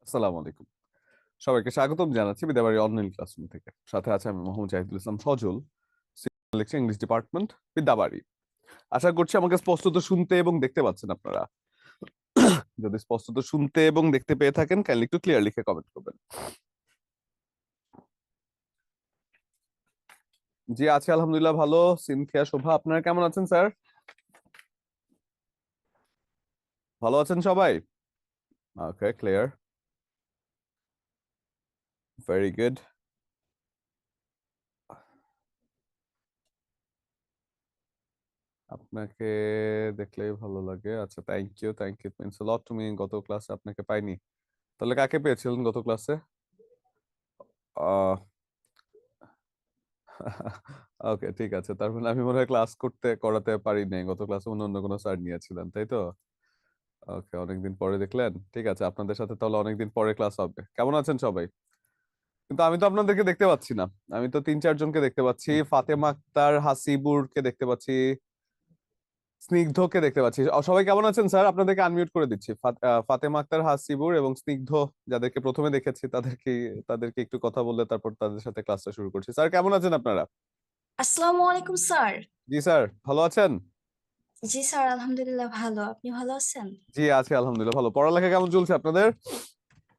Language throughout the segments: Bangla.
আসসালামু আলাইকুম। সবাইকে স্বাগতম জানাচ্ছি বিদ্যাবাড়ি অনলাইন ক্লাসরুম থেকে। সাথে আছে আমি মোহাম্মদ জাহিদুল ইসলাম সজল, লেকচার ইংলিশ ডিপার্টমেন্ট, বিদ্যাবাড়ি। আশা করছি আমাকে স্পষ্টত শুনতে এবং দেখতে পাচ্ছেন আপনারা। যদি স্পষ্টত শুনতে এবং দেখতে পেয়ে থাকেন কাইন্ডলি একটু ক্লিয়ার লিখে কমেন্ট করবেন। জি আছে আলহামদুলিল্লাহ ভালো। সিনথিয়া, শোভা, আপনারা কেমন আছেন স্যার? ভালো আছেন সবাই? Okay, clear, very good. আপনাকে দেখলেই ভালো লাগে। আচ্ছা, thank you, thank you, means a lot to me. গত ক্লাসে আপনাকে পাইনি, তাহলে কাকে পেয়েছিলেন গত ক্লাসে? আহ ওকে, ঠিক আছে। তার মানে আমি মনে হয় ক্লাস করাতে পারি নাই গত ক্লাসে, অন্য কোনো স্যার নিয়েছিলেন, তাই তো? ওকে, অনেকদিন পরে দেখলেন। ঠিক আছে, আপনাদের সাথে তাহলে অনেকদিন পরে ক্লাস হবে। কেমন আছেন সবাই? কিন্তু আমি তো আপনাদেরকে দেখতে পাচ্ছি না। আমি তো 3-4 জনকে দেখতে পাচ্ছি। ফাতেমা আক্তার, হাসিবুরকে দেখতে পাচ্ছি, স্নিগ্ধকে দেখতে পাচ্ছি। সবাই কেমন আছেন স্যার? আপনাদেরকে আনমিউট করে দিচ্ছি। ফাতেমা আক্তার, হাসিবুর এবং স্নিগ্ধ, যাদেরকে প্রথমে দেখেছি তাদেরকে একটু কথা বললে তারপর তাদের সাথে ক্লাসটা শুরু করছি। স্যার কেমন আছেন আপনারা? আসসালামু আলাইকুম স্যার। জি স্যার, ভালো আছেন? জি স্যার, আলহামদুলিল্লাহ ভালো। আপনি ভালো আছেন? জি আছি আলহামদুলিল্লাহ ভালো। পড়ালেখা কেমন চলছে আপনাদের?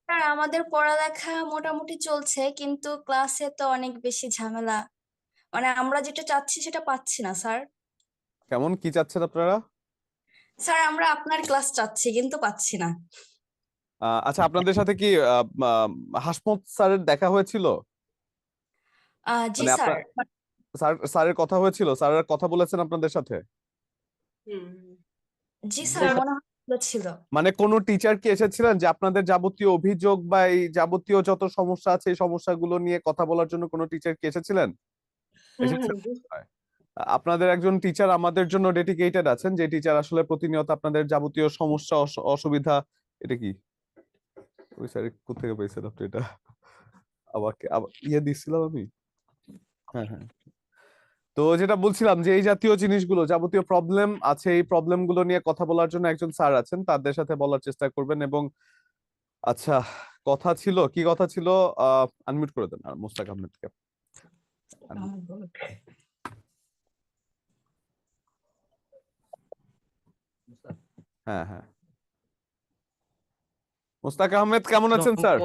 স্যার, আমাদের পড়ালেখা মোটামুটি চলছে, কিন্তু ক্লাসে তো অনেক বেশি ঝামেলা। মানে আমরা যেটা চাচ্ছি সেটা পাচ্ছি না স্যার। কেমন কি চাচ্ছেন আপনারা? স্যার, আমরা আপনার ক্লাস চাচ্ছি কিন্তু পাচ্ছি না। আচ্ছা, আপনাদের সাথে কি হাসমত স্যারের দেখা হয়েছিল? জি মানে স্যার। আপনার স্যারের কথা হয়েছিল? স্যারের কথা বলেছেন আপনাদের সাথে? হুম। জি স্যার, স্যার, মনে হচ্ছিল। মানে কোন টিচার কি এসেছিলেন যে আপনাদের যাবতীয় অভিযোগ বা এই যাবতীয় যত সমস্যা আছে এই সমস্যাগুলো নিয়ে কথা বলার জন্য কোনো টিচার কি এসেছিলেন? এসেছেন? হয়। আপনাদের একজন টিচার আমাদের জন্য ডেডিকেটেড আছেন, যে টিচার আসলে প্রতিনিয়ত আপনাদের যাবতীয় সমস্যা অসুবিধা। এটা কি ওই স্যার কোথেকে পেয়েছেন আপনি এটা? আমাকে ইয়ে দিছিলাম আমি। হ্যাঁ, হ্যাঁ। তো যেটা বলছিলাম যে এই জাতীয় জিনিসগুলো, যাবতীয় প্রবলেম আছে, এই প্রবলেম গুলো নিয়ে কথা বলার জন্য একজন স্যার আছেন, তাদের সাথে বলার চেষ্টা করবেন। এবং আচ্ছা, কথা ছিল কি কথা ছিল? আনমিউট করে দেন আর মুস্তাক আহমেদকে। হ্যাঁ, হ্যাঁ। মুস্তাক আহমেদ কেমন আছেন স্যার?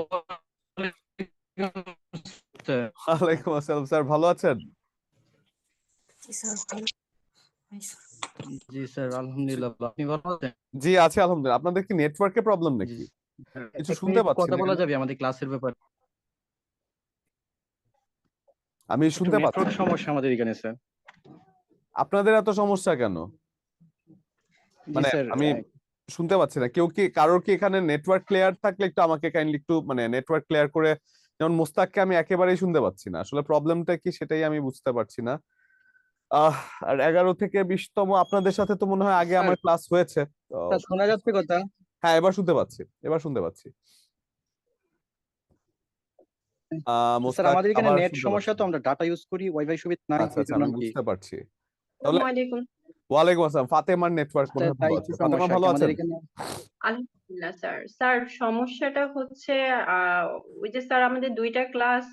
ওয়ালাইকুম আসসালাম স্যার, ভালো আছেন? জি স্যার, ভালো। জি স্যার, আলহামদুলিল্লাহ। আপনি ভালো আছেন? জি আছে আলহামদুলিল্লাহ। আপনাদের কি নেটওয়ার্কে প্রবলেম জি নাকি? স্যার, কিছু এক শুনতে মিনিট পাচ্ছি কথা না বলা কেন? যাবে আমাদের ক্লাসের ব্যাপারে? আমি একটু শুনতে পাচ্ছি নেটওয়ার্ক না। সমস্যা আমাদের এখানে স্যার। আপনাদের এত সমস্যা কেন? জি মানে স্যার, আমি শুনতে পাচ্ছি না। কারোর কি এখানে নেটওয়ার্ক ক্লিয়ার থাকলে একটু আমাকে কাইন্ডলি একটু মানে নেটওয়ার্ক ক্লিয়ার করে। যেমন মুস্তাককে আমি একেবারেই শুনতে পাচ্ছি না। আসলে প্রবলেমটা কি সেটাই আমি বুঝতে পারছি না। আহ আর 11 থেকে 20তম আপনাদের সাথে তো মনে হয় আগে স্যার আমার ক্লাস হয়েছে। তো স্যার, শোনা যাচ্ছে কথা? হ্যাঁ, এবার শুনতে পাচ্ছি, এবার শুনতে পাচ্ছি। স্যার, মুস্তাক আমাদের এখানে আবার নেট শুনতে সমস্যা, পাচ্ছি তো না। আমরা ডাটা ইউজ করি, ওয়াইফাই সুবিধা নাই, আচ্ছা এই আচ্ছা, জন্য আমি আর কি। বুঝতে পারছি। তাহলে আসসালামু আলাইকুম। ওয়ালাইকুম আসসালাম। ফাতেমার নেটওয়ার্ক মনে স্যার, হয় তাই ভালো একটু আছে। ফাতেমা সমস্যা আর ভালো কি আমাদের আছেন? এখানে। আলহামদুলিল্লাহ স্যার। স্যার, সমস্যাটা হচ্ছে আহ, ওই যে স্যার আমাদের দুইটা ক্লাস,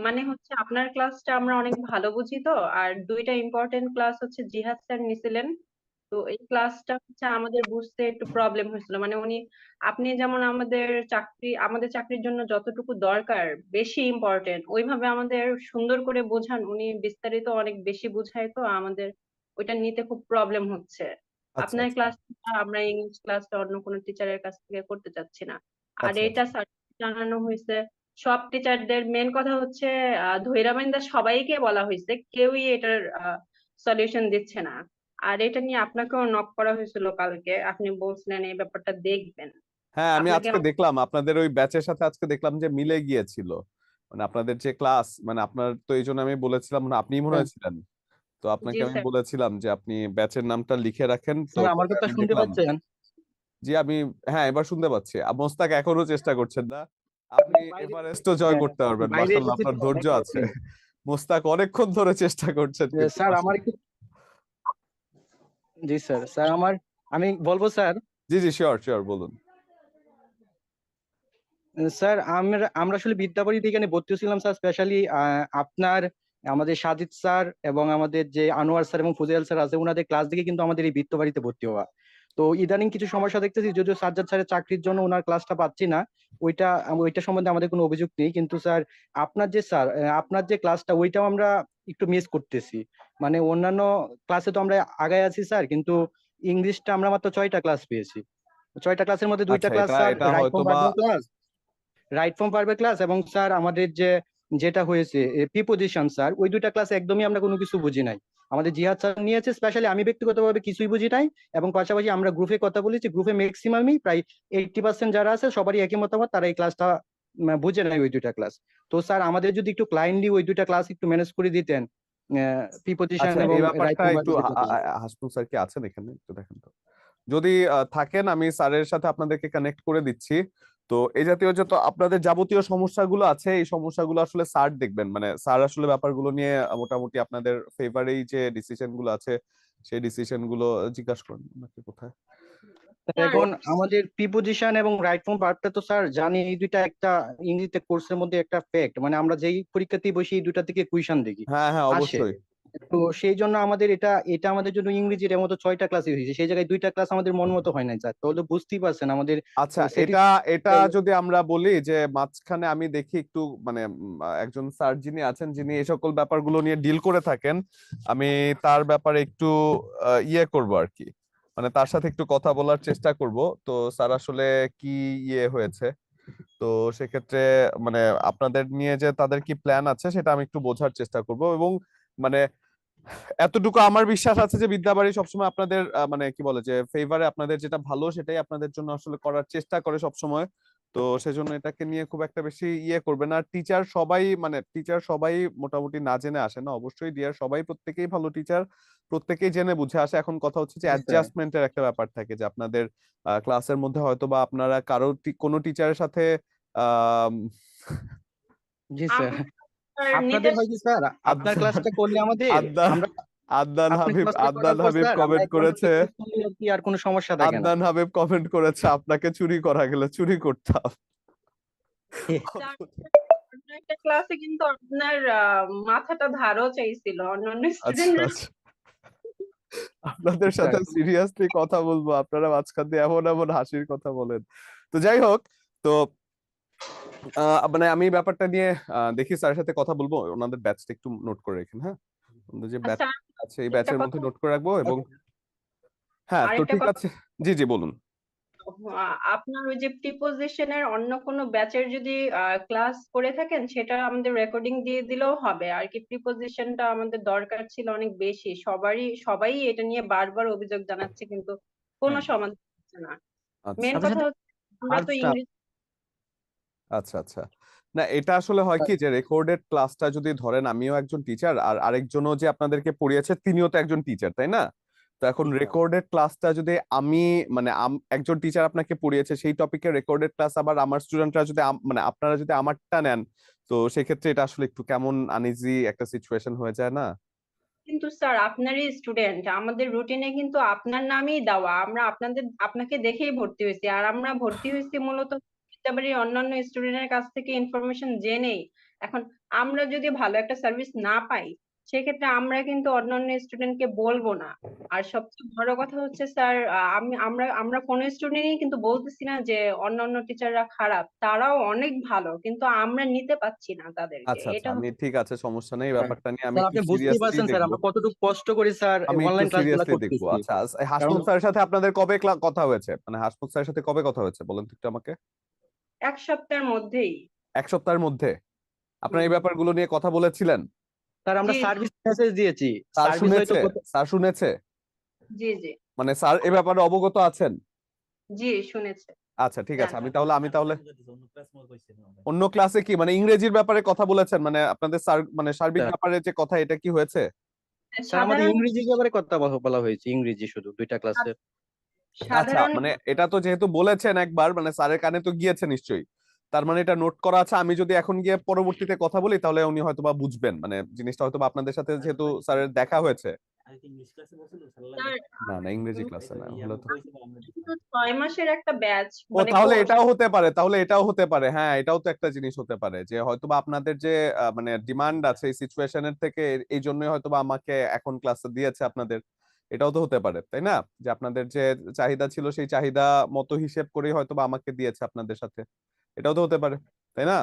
মানে হচ্ছে আপনার ক্লাসটা আমরা অনেক ভালো বুঝি তো, আর দুইটা ইম্পর্টেন্ট ক্লাস হচ্ছে জিহাদ স্যার নিছিলেন। তো এই ক্লাসটা হচ্ছে আমাদের বুঝতে একটু প্রবলেম হয়েছিল। মানে উনি, আপনি যেমন আমাদের চাকরির জন্য যতটুকু দরকার, বেশি ইম্পর্টেন্ট, ওইভাবে আমাদের সুন্দর করে বোঝান। উনি বিস্তারিত অনেক বেশি বুঝায়, তো আমাদের ওইটা নিতে খুব প্রবলেম হচ্ছে। আচ্ছা আপনার আচ্ছা ক্লাসটা, আমরা ইংলিশ ক্লাসটা অন্য কোনো টিচারের কাছ থেকে করতে চাচ্ছি না। আর আচ্ছা এটা আচ্ছা। স্যার জানানো হয়েছে। সব টিচারদের মেন কথা হচ্ছে, ধইরা বাইন্দা সবাইকে বলা হয়েছে, কেউই এটার সলিউশন দিচ্ছে না। আর এটা নিয়ে আপনাকেও নক করা হয়েছিল কালকে, আপনি বলছিলেন এই ব্যাপারটা দেখবেন। হ্যাঁ, আমি আপনাকে আজকে দেখলাম আপনাদের ওই ব্যাচের সাথে, আজকে দেখলাম যে মিলে গিয়েছিল। মানে আপনাদের যে ক্লাস, মানে আপনার তো এই জন্য আমি বলেছিলাম, মানে আপনিই মনে স্যার, হয়েছিলেন। তো আপনাকে জি আমি স্যার। বলেছিলাম যে আপনি ব্যাচের নামটা লিখে রাখেন। তো স্যার, আমার পরে কথা আমি শুনতে দেখলাম। পাচ্ছেন? জি আমি, হ্যাঁ এবার শুনতে পাচ্ছি। মোস্তাক এখনো চেষ্টা করছেন না? আপনি এভারেস্টও জয় হ্যাঁ, করতে পারবেন, বাইরে মাশাআল্লাহ, এসেছি আপনার তো, ধৈর্য এক আছে। মিনিট। মোস্তাক অনেকক্ষণ ধরে চেষ্টা করছেন কিন্তু স্যার, আমার মাশাআল্লাহ। একটু, জি স্যার, আমি বলবো স্যার। জি জি, শিওর শিওর, বলুন। স্যার আমরা আমরা আসলে বিদ্যাবাড়িতে এখানে ভর্তি হয়েছিলাম স্যার, স্পেশালি আপনার আমাদের সাজিদ স্যার এবং আমাদের যে আনোয়ার স্যার এবং ফুজিয়াল স্যার আছে ওনাদের ক্লাস দেখে কিন্তু আমাদের এই বিদ্যাবাড়িতে ভর্তি হওয়া। তো ইদানিং কিছু সমস্যা দেখতেছি, যদিও সাজ্জাদ স্যারের চাকরির জন্য ওনার ক্লাসটা পাচ্ছি না, ওইটা সম্বন্ধে আমাদের কোনো অভিযোগ নেই, কিন্তু স্যার আপনার যে ক্লাসটা ওইটাও আমরা একটু মিস করতেছি। মানে অন্যান্য ক্লাসে তো আমরা আগায় আছি স্যার, কিন্তু ইংলিশটা আমরা মাত্র 6টা ক্লাস পেয়েছি। 6টা ক্লাসের মধ্যে 2টা আচ্ছা, ক্লাস এটা স্যার এটা রাইট হয়তো ফ্রম বা ভার্বের ক্লাস, এবং স্যার আমাদের যেটা হয়েছে প্রিপোজিশন স্যার, ওই 2টা ক্লাস একদমই আমরা কোনো কিছু বুঝি নাই। আমাদের জিহাদ স্যার নিয়েছে, স্পেশালি আমি ব্যক্তিগতভাবে কিছুই বুঝি নাই, এবং পাশাপাশি আমরা গ্রুপে কথা বলেছি, গ্রুপে ম্যাক্সিমামই প্রায় 80% যারা আছে সবারই একই মতামত, তারা এই ক্লাসটা বুঝে নাই ওই 2টা ক্লাস। তো স্যার আমাদের যদি একটু ক্লাইন্টলি ওই 2টা ক্লাস একটু ম্যানেজ করে দিতেন, প্রিপোজিশন আচ্ছা, এবং এই রাইট ব্যাপারটা ফ্রম একটু ভার্বের ক্লাস। হাসনুল স্যার কি আছেন এখানে, একটু দেখেন তো। যদি থাকেন আমি স্যারের সাথে আপনাদেরকে কানেক্ট করে দিচ্ছি। তো এই জাতীয় যত আপনাদের যাবতীয় সমস্যাগুলো আছে এই সমস্যাগুলো আসলে স্যার দেখবেন, মানে স্যার আসলে ব্যাপারগুলো নিয়ে মোটামুটি আপনাদের ফেভারেই যে ডিসিশন গুলো আছে সেই ডিসিশন গুলো জিজ্ঞাসা করেন ওনাকে কোথায়। স্যার এখন আমাদের প্রিপোজিশন এবং রাইট ফ্রম ভার্বটা তো স্যার জানি, এই দুইটা একটা ইংরেজিতে কোর্সের মধ্যে একটা ফ্যাক্ট, মানে আমরা যেই পরীক্ষাতেই বসি এই দুইটা থেকে কুইশন দেখি হ্যাঁ হ্যাঁ, আসে। অবশ্যই। তো সেই জন্য আমাদের এটা আমাদের জন্য ইংরেজির মতো 6টা ক্লাসই হয়েছে, সেই জায়গায় 2টা ক্লাস আমাদের মন মতো হয় নাই স্যার, তাহলে বুঝতেই পারছেন আমাদের আচ্ছা, এটা এটা satisfy- যদি আমরা বলি যে মাঝখানে আমি দেখি একটু মানে একজন স্যার যিনি আছেন যিনি এই সকল ব্যাপারগুলো নিয়ে ডিল করে থাকেন, আমি তার ব্যাপারে একটু ইয়ে করব আর কি, মানে তার সাথে একটু কথা বলার চেষ্টা করব। তো স্যার আসলে কি ইয়ে হয়েছে, তো সেক্ষেত্রে মানে আপনাদের নিয়ে যে তাদের কি প্ল্যান আছে সেটা আমি একটু বোঝার চেষ্টা করব। এবং মানে এতটুকু আমার বিশ্বাস আছে যে বিদ্যাবাড়ি সবসময় আপনাদের মানে কি বলে যে ফেভারে, আপনাদের যেটা ভালো সেটাই আপনাদের জন্য আসলে করার চেষ্টা করে সবসময়। তো সেজন্য এটাকে নিয়ে খুব একটা বেশি ইয়ে করবে না। টিচার সবাই মোটামুটি না জেনে আসে না, অবশ্যই ডিয়ার সবাই প্রত্যেকেই ভালো টিচার, প্রত্যেকেই জেনে বুঝে আসে। এখন কথা হচ্ছে যে জি স্যার। অ্যাডজাস্টমেন্টের একটা ব্যাপার থাকে যে আপনাদের ক্লাসের মধ্যে হয়তো বা আপনারা কোনো টিচারের সাথে আহ জি স্যার। আমরা স্যার নিতে আপনাদের হয় কি স্যার, আপনার ক্লাসটা করলে আমাদের আদনান আমরা আদনান আপনার হাবিব ক্লাসটা করার আদনান পর হাবিব স্যার আমরা কমেন্ট এক ঘন্টা করেছে, প্র্যাকটিস করলে আর কি আর কোনো সমস্যা থাকে না। আদনান হাবিব কমেন্ট করেছে আপনাকে চুরি করা গেলে চুরি করতাম। স্যার অন্য একটা ক্লাসে কিন্তু আপনার মাথাটা ধারও চাইছিল অন্যান্য আচ্ছা স্টুডেন্টরা। আচ্ছা, আপনাদের স্যার সাথে সিরিয়াসলি কথা বলবো, আপনারা মাঝখান দিয়ে এমন এমন হাসির কথা বলেন। তো যাই হোক, তো মানে আমি ব্যাপারটা নিয়ে দেখি স্যারের সাথে কথা বলবো, ওনাদের ব্যাচটা একটু নোট করে রাখেন। হ্যাঁ, ওনাদের যে ব্যাচ আচ্ছা আছে এই একটা ব্যাচের মধ্যে কথা, নোট করে রাখবো। এবং হ্যাঁ, তো আরেকটা ঠিক কথা, আছে। জি জি, বলুন। আপনার ওই যে প্রিপোজিশনের অন্য কোনো ব্যাচের যদি ক্লাস করে থাকেন সেটা আমাদের রেকর্ডিং দিয়ে দিলেও হবে আর কি। প্রিপোজিশনটা আমাদের দরকার ছিল অনেক বেশি, সবাই এটা নিয়ে বারবার অভিযোগ জানাচ্ছে কিন্তু কোনো সমাধান হচ্ছে না। আচ্ছা মেন সাথে কথা সাথে হচ্ছে আমরা তো ভার্বটা ইংরেজি। আচ্ছা আচ্ছা, না এটা আসলে হয় কি যে রেকর্ডেড ক্লাসটা যদি ধরেন, আমিও একজন টিচার আর আরেকজনও যে আপনাদেরকে পড়িয়েছে তিনিও তো একজন টিচার, তাই না? তো এখন রেকর্ডেড ক্লাসটা যদি আমি মানে একজন টিচার আপনাকে পড়িয়েছে সেই টপিকে রেকর্ডেড ক্লাস, আবার আমার স্টুডেন্টরা যদি মানে আপনারা যদি আমারটা নেন, তো সেক্ষেত্রে এটা আসলে একটু কেমন আনইজি একটা সিচুয়েশন হয়ে যায় না? কিন্তু স্যার আপনারই স্টুডেন্ট, আমাদের রুটিনে কিন্তু আপনার নামই দেওয়া, আমরা আপনাকে দেখেই ভর্তি হয়েছি, আর আমরা ভর্তি হয়েছি মূলত বিদ্যাবাড়ির অন্যান্য স্টুডেন্টের কাছ থেকে ইনফরমেশন জেনেই। এখন আমরা যদি ভালো একটা সার্ভিস না পাই সেক্ষেত্রে আমরা কিন্তু অন্যান্য স্টুডেন্টকে বলবো না। আর সবচেয়ে বড় কথা হচ্ছে স্যার, আমরা কোনো স্টুডেন্টই কিন্তু বলতেছি না যে অন্যান্য টিচাররা খারাপ, তারাও অনেক ভালো, কিন্তু আমরা নিতে পাচ্ছি না তাদেরকে, আচ্ছা আচ্ছা, এটা আমি হচ্ছে। ঠিক আছে, সমস্যা নেই, এই ব্যাপারটা নিয়ে আমি স্যার একটু আপনি বুঝতেই সিরিয়াসলি পারছেন স্যার দেখবো। আমরা কতটুকু কষ্ট করি স্যার আমি একটু অনলাইন ক্লাসগুলো সিরিয়াসলি দেখবো। করতেছি। আচ্ছা, কারণ হাসমুখ স্যারের সাথে আপনাদের কবে কথা হয়েছে, মানে হাসমুখ স্যারের সাথে কবে কথা হয়েছে বলেন তো একটু আমাকে। এক সপ্তাহের মধ্যেই। এক সপ্তাহের মধ্যে আপনারা হুম, এই ব্যাপারগুলো নিয়ে কথা বলেছিলেন? স্যার আমরা জি সার্ভিস মেসেজ দিয়েছি, স্যার সার্ভিস হয়তো শুনেছে? স্যার শুনেছে? জি জি মানে স্যার এ ব্যাপারে অবগত আছেন? জি শুনেছে, আচ্ছা ঠিক আছে, জানি। আমি তাহলে অন্য ক্লাসে কি মানে ইংরেজির ব্যাপারে কথা বলেছেন, মানে আপনাদের স্যার মানে সার্বিক স্যার। ব্যাপারে যে কথা, এটা কি হয়েছে? স্যার আমাদের সাধারণ ইংরেজির ব্যাপারে কথা বলা হয়েছে, ইংরেজি শুধু 2টা ক্লাসে। আচ্ছা, সাধারণ মানে এটা তো যেহেতু বলেছেন একবার, মানে স্যারের কানে তো গিয়েছে নিশ্চয়ই। তার মানে এটা নোট করা আছে, আমি যদি এখন গিয়ে পরবর্তীতে কথা বলি তাহলে উনি হয়তোবা বুঝবেন, মানে জিনিসটা হয়তোবা আপনাদের সাথে যেহেতু স্যারের দেখা হয়েছে। স্যার না না, ইংরেজি ক্লাসে না হলে তো। কিন্তু 6 মাসের একটা ব্যাচ ও মানে তাহলে কোর্স। এটাও হতে পারে, তাহলে এটাও হতে পারে, হ্যাঁ এটাও তো একটা জিনিস হতে পারে যে হয়তোবা আপনাদের যে মানে ডিমান্ড আছে এই সিচুয়েশনের থেকে, এই জন্যই হয়তোবা আমাকে এখন ক্লাসে দিয়েছে আপনাদের। এটাও তো হতে পারে তাই না, যে আপনাদের যে চাহিদা ছিল সেই চাহিদা মতো হিসেব করেই হয়তোবা আমাকে দিয়েছে আপনাদের সাথে। এটাও তো হতে পারে তাই না?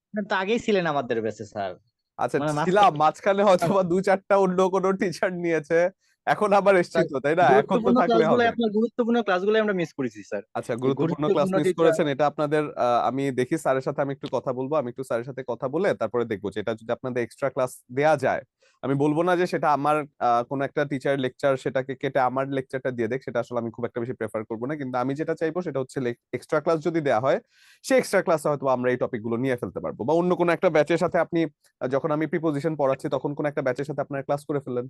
আপনার তো আগেই ছিলেন আমাদের ব্যাচে স্যার, আচ্ছা মানে ছিলাম, মাঝখানে মাঝখানে হয়তোবা 2-4টা অন্য কোনো টিচার নিয়েছে, এখন আবার এসছি স্যার, তো তাই না, এখন তো গুরুত্বপূর্ণ থাকলে ক্লাসগুলো হবে। আপনার গুরুত্বপূর্ণ ক্লাসগুলো আমরা মিস করেছি স্যার। আচ্ছা এই গুরুত্বপূর্ণ ক্লাস গুরুত্বপূর্ণ মিস যেটা করেছেন, এটা আপনাদের আমি দেখি স্যারের সাথে আমি একটু কথা বলবো, আমি একটু স্যারের সাথে কথা বলে তারপরে দেখবো যে এটা যদি আপনাদের এক্সট্রা ক্লাস দেয়া যায়। আমি বলবো না যে সেটা আমার কোনো একটা টিচার লেকচার সেটাকে কেটে আমার লেকচারটা দিয়ে দেখ, সেটা আসলে আমি খুব একটা বেশি প্রেফার করবো না, কিন্তু আমি যেটা চাইবো সেটা হচ্ছে এক্সট্রা ক্লাস যদি দেওয়া হয় সেই এক্সট্রা ক্লাসে হয়তো আমরা এই টপিক গুলো নিয়ে ফেলতে পারবো, বা অন্য কোনো একটা ব্যাচের সাথে আপনি যখন আমি প্রিপোজিশন পড়াচ্ছি তখন কোন একটা ব্যাচের সাথে আপনারা ক্লাস করে ফেললেন,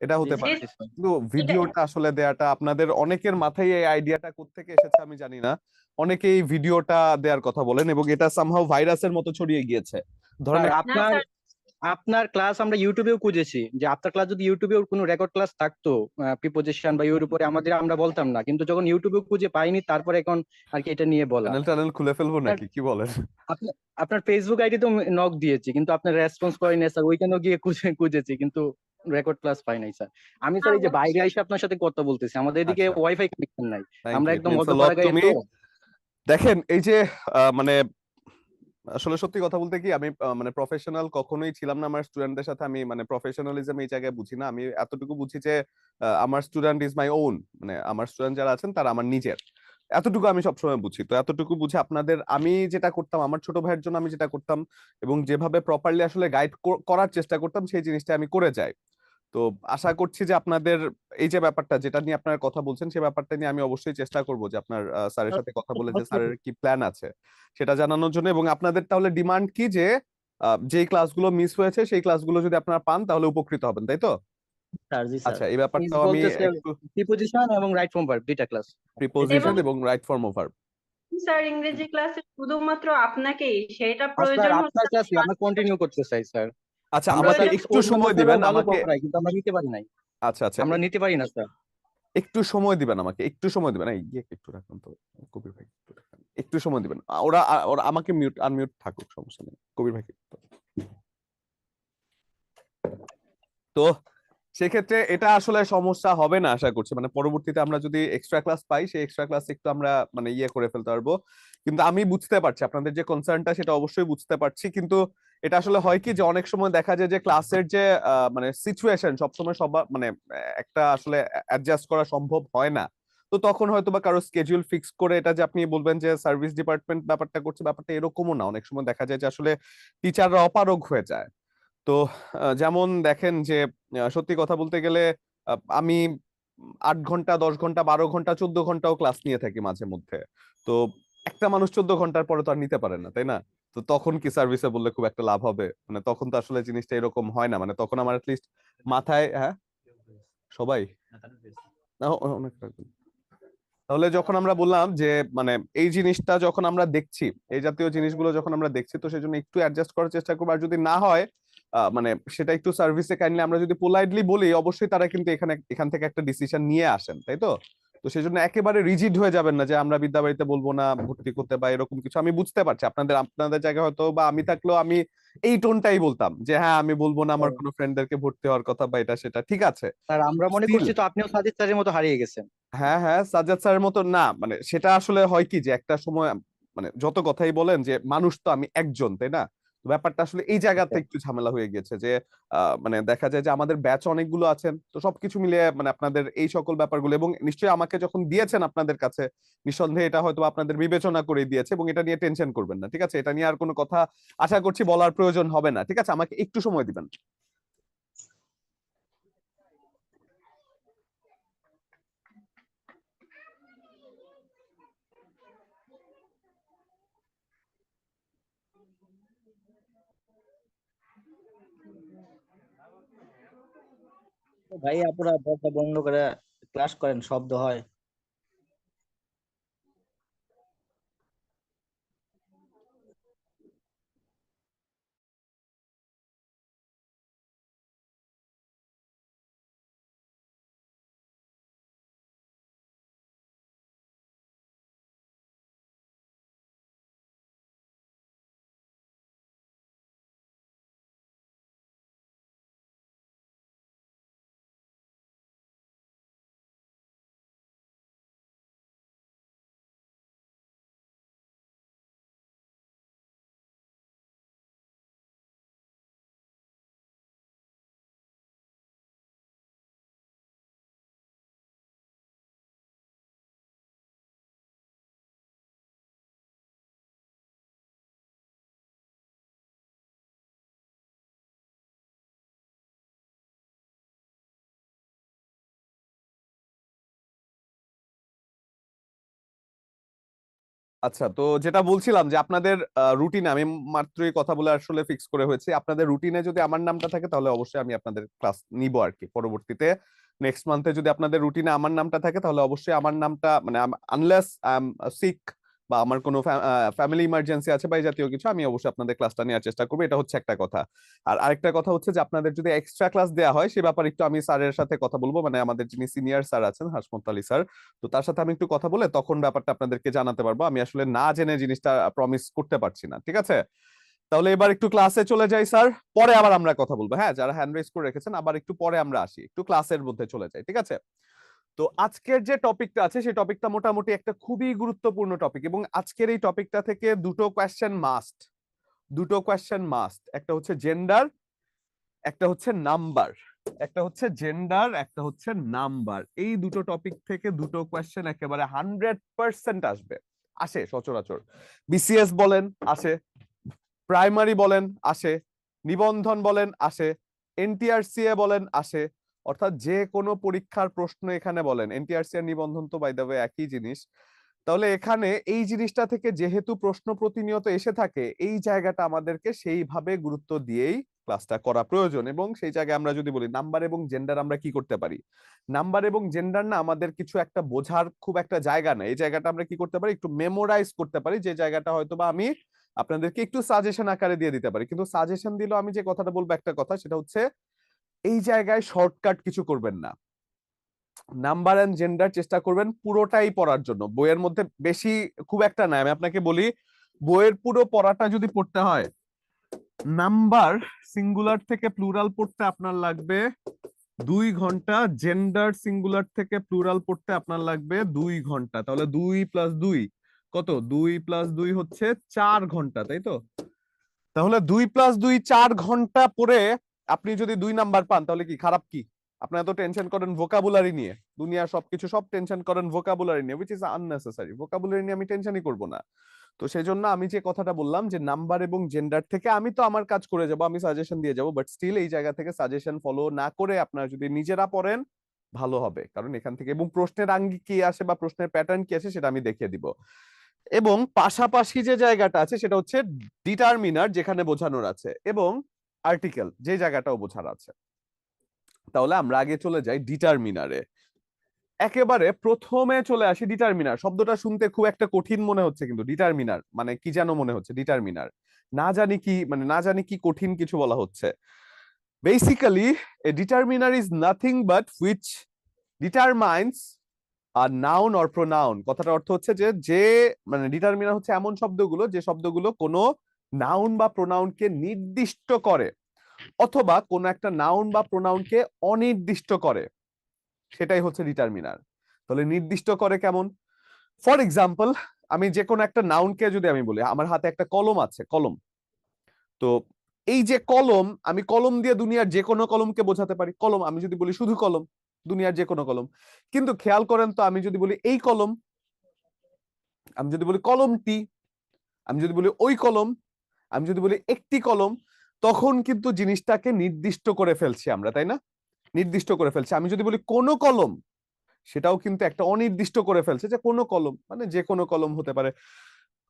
এটা জি হতে জি পারে। জি স্যার। কিন্তু এটা ভিডিওটা আসলে দেয়াটা আপনাদের অনেকের মাথায় এই আইডিয়াটা কোত্থেকে এসেছে আমি জানি না, অনেকেই ভিডিওটা দেওয়ার কথা বলেন এবং এটা সামহাউ ভাইরাসের মতো ছড়িয়ে গিয়েছে। ধরেন স্যার না আপনার স্যার, আপনার ক্লাস আমরা ইউটিউবেও খুঁজেছি, যে আপনার ক্লাস যদি ইউটিউবেও কোনো রেকর্ড ক্লাস থাকতো প্রিপোজিশন বা এর উপরে আমাদের, আমরা বলতাম না, কিন্তু যখন ইউটিউবে খুঁজে পাইনি তারপরে এখন আর কি এটা নিয়ে বলা। চ্যানেল ট্যানেল খুলে ফেলবো স্যার, নাকি, কি বলেন? আপনি আপনার ফেসবুক আইডি তো নক দিয়েছি, কিন্তু আপনার রেসপন্স করেনি স্যার, ওইখানেও গিয়ে খুঁজেছি কিন্তু রেকর্ড ক্লাস পাই নাই স্যার। আমি স্যার এই যে বাইরে এসে আপনার সাথে কথা বলতেছি, আমাদের এদিকে আচ্ছা ওয়াইফাই কানেকশন নাই, থ্যাংক আমরা ইউ, ইট একদম means a lot two Madhyapara me. তো। দেখেন এই যে মানে আসলে সত্যি কথা বলতে কি আমি মানে প্রফেশনাল কখনোই ছিলাম না আমার স্টুডেন্টদের সাথে, আমি মানে প্রফেশনালিজম এই জায়গায় বুঝি না, আমি এতটুকু বুঝি যে আমার স্টুডেন্ট ইজ মাই ওন, মানে আমার স্টুডেন্ট যারা আছেন তারা আমার নিজের, এতটুকু আমি সবসময় বুঝি। তো এতটুকু বুঝে আপনাদের আমি যেটা করতাম আমার ছোট ভাইয়ের জন্য আমি যেটা করতাম এবং যেভাবে প্রপারলি আসলে গাইড করার চেষ্টা করতাম সেই জিনিসটা আমি করে যাই। তো আশা করছি যে আপনাদের এই যে ব্যাপারটা যেটা নিয়ে আপনারা কথা বলছেন সেই ব্যাপারটা নিয়ে আমি অবশ্যই চেষ্টা করব যে আপনার স্যারের সাথে কথা বলে যে স্যারের কি প্ল্যান আছে সেটা জানানোর জন্য। এবং আপনাদের তাহলে ডিমান্ড কি যে যেই ক্লাসগুলো মিস হয়েছে সেই ক্লাসগুলো যদি আপনারা পান তাহলে উপকৃত হবেন, তাই তো? স্যার। জি স্যার। আচ্ছা এই মিস ব্যাপারটাও আমি বলতেছে একটু, প্রিপোজিশন এবং রাইট ফর্ম ভার্ব দুইটা ক্লাস। প্রিপোজিশন এবং এবং right form of verb. Sir ইংরেজি ক্লাসে শুধুমাত্র আপনাকেই সেটা আর স্যার প্রয়োজন হচ্ছে আপনার ক্লাসই আমরা কন্টিনিউ করতে চাই স্যার। আচ্ছা আমরা আমাকে স্যার একটু অন্য সময় স্যারও দিবেন ভালো আমাকে, পড়ায়, কিন্তু আমরা নিতে পারি নাই, আচ্ছা আচ্ছা আমরা নিতে পারি না স্যার। একটু সময় দিবেন আমাকে, একটু সময় দিবেন, এই ইয়ে একটু রাখুন তো, কবির ভাই একটু রাখুন, একটু সময় দিবেন। ওরা ওরা আমাকে মিউট আনমিউট থাকুক, সমস্যা নেই, কবির ভাই। তো সেক্ষেত্রে এটা আসলে সমস্যা হবে না আশা করছি, মানে পরবর্তীতে আমরা যদি এক্সট্রা ক্লাস পাই সেই এক্সট্রা ক্লাস একটু আমরা মানে ইয়ে করে ফেলতে পারবো। কিন্তু আমি বুঝতে পারছি আপনাদের যে কনসার্নটা সেটা অবশ্যই বুঝতে পারছি, কিন্তু এটা আসলে হয় কি যে অনেক সময় দেখা যায় যে ক্লাসের যে মানে সিচুয়েশন সবসময় সবার মানে একটা আসলে অ্যাডজাস্ট করা সম্ভব হয় না। তো তখন হয়তো বা কারো স্কেডিউল ফিক্স করে এটা যে আপনি বলবেন যে সার্ভিস ডিপার্টমেন্ট ব্যাপারটা করছে, ব্যাপারটা এরকমও না, অনেক সময় দেখা যায় যে আসলে টিচাররা অপারগ হয়ে যায়। তো যেমন দেখেন যে সত্যি কথা বলতে গেলে আমি 8 ঘন্টা 10 ঘন্টা 12 ঘন্টা 14 ঘন্টাও ক্লাস নিয়ে থাকি মাঝে মধ্যে। তো একটা মানুষ 14 ঘন্টার পরে তো আর নিতে পারে না তাই না? তো তখন কি সার্ভিসে বললে খুব একটা লাভ হবে? মানে তখন তো আসলে জিনিসটা এরকম হয় না, মানে তখন আমার লিস্ট মাথায়, হ্যাঁ সবাই না, অনেক রাখবেন। তাহলে যখন আমরা বললাম যে মানে এই জিনিসটা যখন আমরা দেখছি, এই জাতীয় জিনিসগুলো যখন আমরা দেখছি, তো সেজন্য একটু অ্যাডজাস্ট করার চেষ্টা করবো, আর যদি না হয় মানে সেটা একটু সার্ভিসে কাইন্ডলি আমরা যদি পোলাইটলি বলি, অবশ্যই তারা কিন্তু এখান থেকে একটা ডিসিশন নিয়ে আসেন, তাই তো? তো সেজন্য একেবারে রিজিড হয়ে যাবেন না যে আমরা বিদ্যাবাড়িতে বলবো না ভর্তি করতে বা এরকম কিছু। আমি বুঝতে পারছি আপনাদের আপনাদের জায়গায় হয়তো বা আমি থাকলেও আমি এই টোনটাই বলতাম যে হ্যাঁ আমি বলবো না আমার কোনো ফ্রেন্ডদেরকে ভর্তি হওয়ার কথা বা এটা সেটা, ঠিক আছে। স্যার আমরা মনে স্টিল করছি তো আপনিও সাজিদ স্যারের মতো হারিয়ে গেছেন। হ্যাঁ হ্যাঁ সাজ্জাদ স্যারের মতো না, মানে সেটা আসলে হয় কি যে একটা সময় মানে যত কথাই বলেন যে মানুষ তো আমি একজন তাই না, তো ব্যাপারটা আসলে এই জায়গাতে আচ্ছা। একটু ঝামেলা হয়ে গেছে যে মানে দেখা যায় যে আমাদের ব্যাচ অনেকগুলো আছেন, তো সবকিছু মিলিয়ে মানে আপনাদের এই সকল ব্যাপারগুলো, এবং নিশ্চয়ই আমাকে যখন দিয়েছেন আপনাদের কাছে নিঃসন্দেহে এটা হয়তো আপনাদের বিবেচনা করে দিয়েছে, এবং এটা নিয়ে টেনশন করবেন না, ঠিক আছে? এটা নিয়ে আর কোনো কথা আশা করছি বলার প্রয়োজন হবে না, ঠিক আছে? আমাকে একটু সময় দিবেন। ভাই আপুরা দরজা বন্ধ করে ক্লাস করেন, শব্দ হয়। আচ্ছা, তো যেটা বলছিলাম যে আপনাদের রুটিনে আমি মাত্রই কথা বলে আসলে ফিক্স করে হয়েছে, আপনাদের রুটিনে যদি আমার নামটা থাকে তাহলে অবশ্যই আমি আপনাদের ক্লাস নিব আর কি পরবর্তীতে। নেক্সট মান্থে যদি আপনাদের রুটিনে আমার নামটা থাকে তাহলে অবশ্যই আমার নামটা, মানে আনলেস আই এম সিক বা আমার কোনো ফ্যামিলি ইমার্জেন্সি আছে বা এই জাতীয় কিছু, আমি অবশ্যই আপনাদের ক্লাসটা নেওয়ার চেষ্টা করবো। এটা হচ্ছে একটা কথা। আর আরেকটা কথা হচ্ছে যে আপনাদের যদি এক্সট্রা ক্লাস দেওয়া হয় সে ব্যাপারে একটু আমি স্যারের সাথে কথা বলবো, মানে আমাদের যিনি সিনিয়র স্যার আছেন হাসমত আলী স্যার, তো তার সাথে আমি একটু কথা বলে তখন ব্যাপারটা আপনাদেরকে জানাতে পারবো। আমি আসলে না জেনে জিনিসটা প্রমিস করতে পারছি না, ঠিক আছে? তাহলে এবার একটু ক্লাসে চলে যাই স্যার, পরে আবার আমরা কথা বলবো। হ্যাঁ, যারা হ্যান্ড রেজ করে রেখেছেন আবার একটু পরে আমরা আসি, একটু ক্লাসের মধ্যে চলে যাই, ঠিক আছে? তো আজকের যে টপিকটা আছে সেই টপিকটা মোটামুটি একটা খুবই গুরুত্বপূর্ণ টপিক, এবং আজকের এই টপিকটা থেকে দুটো কোয়েশ্চেন মাস্ট, দুটো কোয়েশ্চেন মাস্ট। একটা হচ্ছে জেন্ডার, একটা হচ্ছে নাম্বার। একটা হচ্ছে জেন্ডার, একটা হচ্ছে নাম্বার। এই দুটো টপিক থেকে দুটো কোয়েশ্চেন একেবারে 100% আসবে, আসে সচরাচর। বিসিএস বলেন আসে, প্রাইমারি বলেন আসে, নিবন্ধন বলেন আসে, এনটিআরসিএ বলেন আসে, অর্থাৎ যে কোনো পরীক্ষার প্রশ্ন এখানে বলেন। এনটিআরসি আর নিবন্ধন তো বাই দ্য ওয়ে একই জিনিস। তাহলে এখানে এই জিনিসটা থেকে যেহেতু প্রশ্ন প্রতিনিয়ত এসে থাকে, এই জায়গাটা আমাদেরকে সেইভাবে গুরুত্ব দিয়েই ক্লাসটা করা প্রয়োজন। এবং সেই জায়গায় আমরা যদি বলি নাম্বার এবং জেন্ডার আমরা কি করতে পারি, নাম্বার এবং জেন্ডার না আমাদের কিছু একটা বোঝার খুব একটা জায়গা না, এই জায়গাটা আমরা কি করতে পারি, একটু মেমোরাইজ করতে পারি, যে জায়গাটা হয়তো বা আমি আপনাদেরকে একটু সাজেশন আকারে দিয়ে দিতে পারি। কিন্তু সাজেশন দিলেও আমি যে কথাটা বলবো একটা কথা, সেটা হচ্ছে এই জায়গায় শর্টকাট কিছু করবেন না। নাম্বার এন্ড জেন্ডার চেষ্টা করবেন পুরোটাই পড়ার জন্য, বইয়ের মধ্যে বেশি খুব একটা নাই। আমি আপনাকে বলি, বইয়ের পুরো পড়াটা যদি পড়তে হয়, নাম্বার সিঙ্গুলার থেকে প্লুরাল পড়তে আপনার লাগবে 2 ঘন্টা, জেন্ডার সিঙ্গুলার থেকে প্লুরাল পড়তে আপনার লাগবে 2 ঘন্টা। তাহলে 2 + 2 কত? 2 + 2 হচ্ছে 4 ঘন্টা, তাই তো? তাহলে 2 + 2 4 ঘন্টা পড়ে আপনি যদি 2 নাম্বার পান তাহলে কি খারাপ? কি আপনি এত টেনশন করেন ভোকাবুলারি নিয়ে, দুনিয়ার সবকিছু সব টেনশন করেন ভোকাবুলারি নিয়ে, উইচ ইজ আননেসেসারি। ভোকাবুলারি নিয়ে আমি টেনশনই করব না। তো সেই জন্য আমি যে কথাটা বললাম যে নাম্বার এবং জেন্ডার থেকে আমি তো আমার কাজ করে যাব, আমি সাজেশন দিয়ে যাব, বাট স্টিল এই জায়গা থেকে সাজেশন ফলো না করে আপনারা যদি নিজেরা পড়েন ভালো হবে। কারণ এখান থেকে এবং প্রশ্নের আঙ্গিক কি আসে বা প্রশ্নের প্যাটার্ন কি আসে সেটা আমি দেখিয়ে দিব। এবং পাশাপাশি যে জায়গাটা আছে সেটা হচ্ছে ডিটারমিনার, যেখানে বোঝানোর আছে, এবং আর্টিকেল যে জায়গাটাও বোঝার আছে। তাহলে আমরা আগে চলে যাই ডিটারমিনারে। একেবারে প্রথমে চলে আসি ডিটারমিনার। শব্দটা শুনতে খুব একটা কঠিন মনে হচ্ছে, কিন্তু ডিটারমিনার মানে কি যেন মনে হচ্ছে। ডিটারমিনার না জানি কি, মানে না জানি কি কঠিন কিছু বলা হচ্ছে। Basically a determiner is nothing but which determines are noun or pronoun. কথাটার অর্থ হচ্ছে যে যে মানে ডিটারমিনার হচ্ছে এমন শব্দগুলো যে শব্দগুলো কোনো নাউন বা প্রোনাউনকে নির্দিষ্ট করে, অথবা কোনো একটা নাউন বা প্রোনাউনকে অনির্দিষ্ট করে, সেটাই হচ্ছে ডিটারমিনার। তাহলে নির্দিষ্ট করে কেমন? ফর এক্সাম্পল, আমি যে কোনো একটা নাউনকে যদি আমি বলি, আমার হাতে একটা কলম আছে, কলম। তো এই যে কলম, আমি কলম দিয়ে দুনিয়ার যে কোনো কলমকে বোঝাতে পারি। কলম আমি যদি বলি শুধু কলম, দুনিয়ার যে কোনো কলম। কিন্তু খেয়াল করেন তো, আমি যদি বলি এই কলম, আমি যদি বলি কলমটি, আমি যদি বলি ওই কলম, আমি যদি বলি একটি কলম, তখন কিন্তু জিনিসটাকে নির্দিষ্ট করে ফেলছি আমরা, তাই না? নির্দিষ্ট করে ফেলছি। আমি যদি বলি কোনো কলম, সেটাও কিন্তু একটা অনির্দিষ্ট করে ফেলছে, যে কোনো কলম মানে যে কোনো কলম হতে পারে।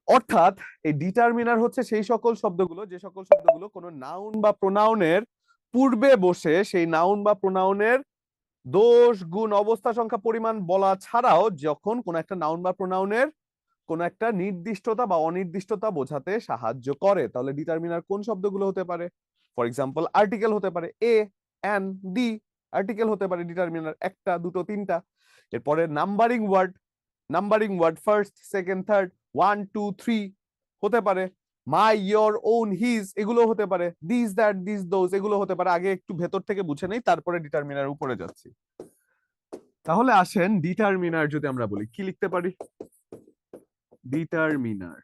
অর্থাৎ এই ডিটারমিনার হচ্ছে সেই সকল শব্দগুলো, যে সকল শব্দগুলো কোনো নাউন বা প্রোনাউনের পূর্বে বসে সেই নাউন বা প্রোনাউনের দোষ, গুণ, অবস্থা, সংখ্যা, পরিমাণ বলা ছাড়াও যখন কোন একটা নাউন বা প্রোনাউনের কোন একটা নির্দিষ্টতা বা অনির্দিষ্টতা বোঝাতে সাহায্য করে। তাহলে ডিটারমিনার কোন শব্দগুলো হতে পারে? ফর এক্সাম্পল, আর্টিকেল হতে পারে এ, এন, ডি। আর্টিকেল হতে পারে ডিটারমিনার একটা, দুটো, তিনটা। এরপরে numbering word, numbering word first, second, third, 1 2 3 হতে পারে। মাই, ইয়োর, ওন, হিজ এগুলো হতে পারে। দিস, দ্যাট, দিস, দোজ এগুলো হতে পারে। আগে একটু ভেতর থেকে বুঝে নেই, তারপরে ডিটারমিনার উপরে যাচ্ছি। তাহলে আসেন ডিটারমিনার যদি আমরা বলি, কি লিখতে পারি? ডিটারমিনার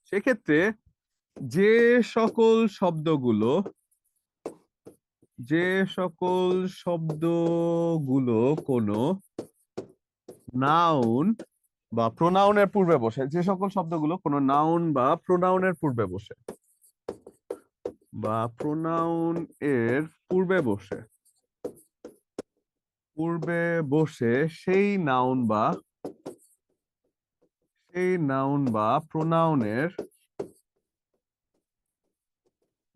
সেক্ষেত্রে যে সকল শব্দগুলো, যে সকল শব্দগুলো কোনো নাউন বা প্রোনাউনের পূর্বে বসে, যে সকল শব্দগুলো কোনো নাউন বা প্রোনাউনের পূর্বে বসে, বা প্রোনাউন এর পূর্বে বসে, পূর্বে বসে সেই নাউন বা এই নাউন বা প্রোনাউনের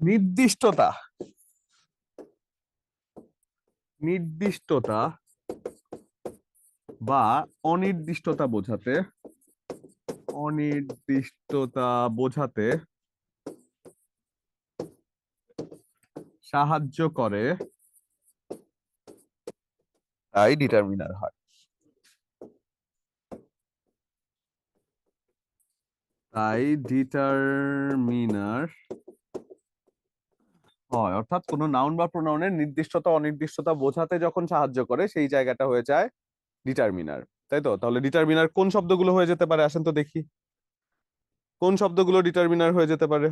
নির্দিষ্টতা বা অনির্দিষ্টতা বোঝাতে সাহায্য করে, তাই ডিটারমিনার হয়। অর্থাৎ কোনো নাউন বা প্রোনাউনের নির্দিষ্টতা অনির্দিষ্টতা বোঝাতে যখন সাহায্য করে সেই জায়গাটা হয়ে যায় ডিটারমিনার, তাই তো? তাহলে ডিটারমিনার কোন শব্দগুলো হয়ে যেতে পারে, আসেন তো দেখি কোন শব্দগুলো ডিটারমিনার হয়ে যেতে পারে।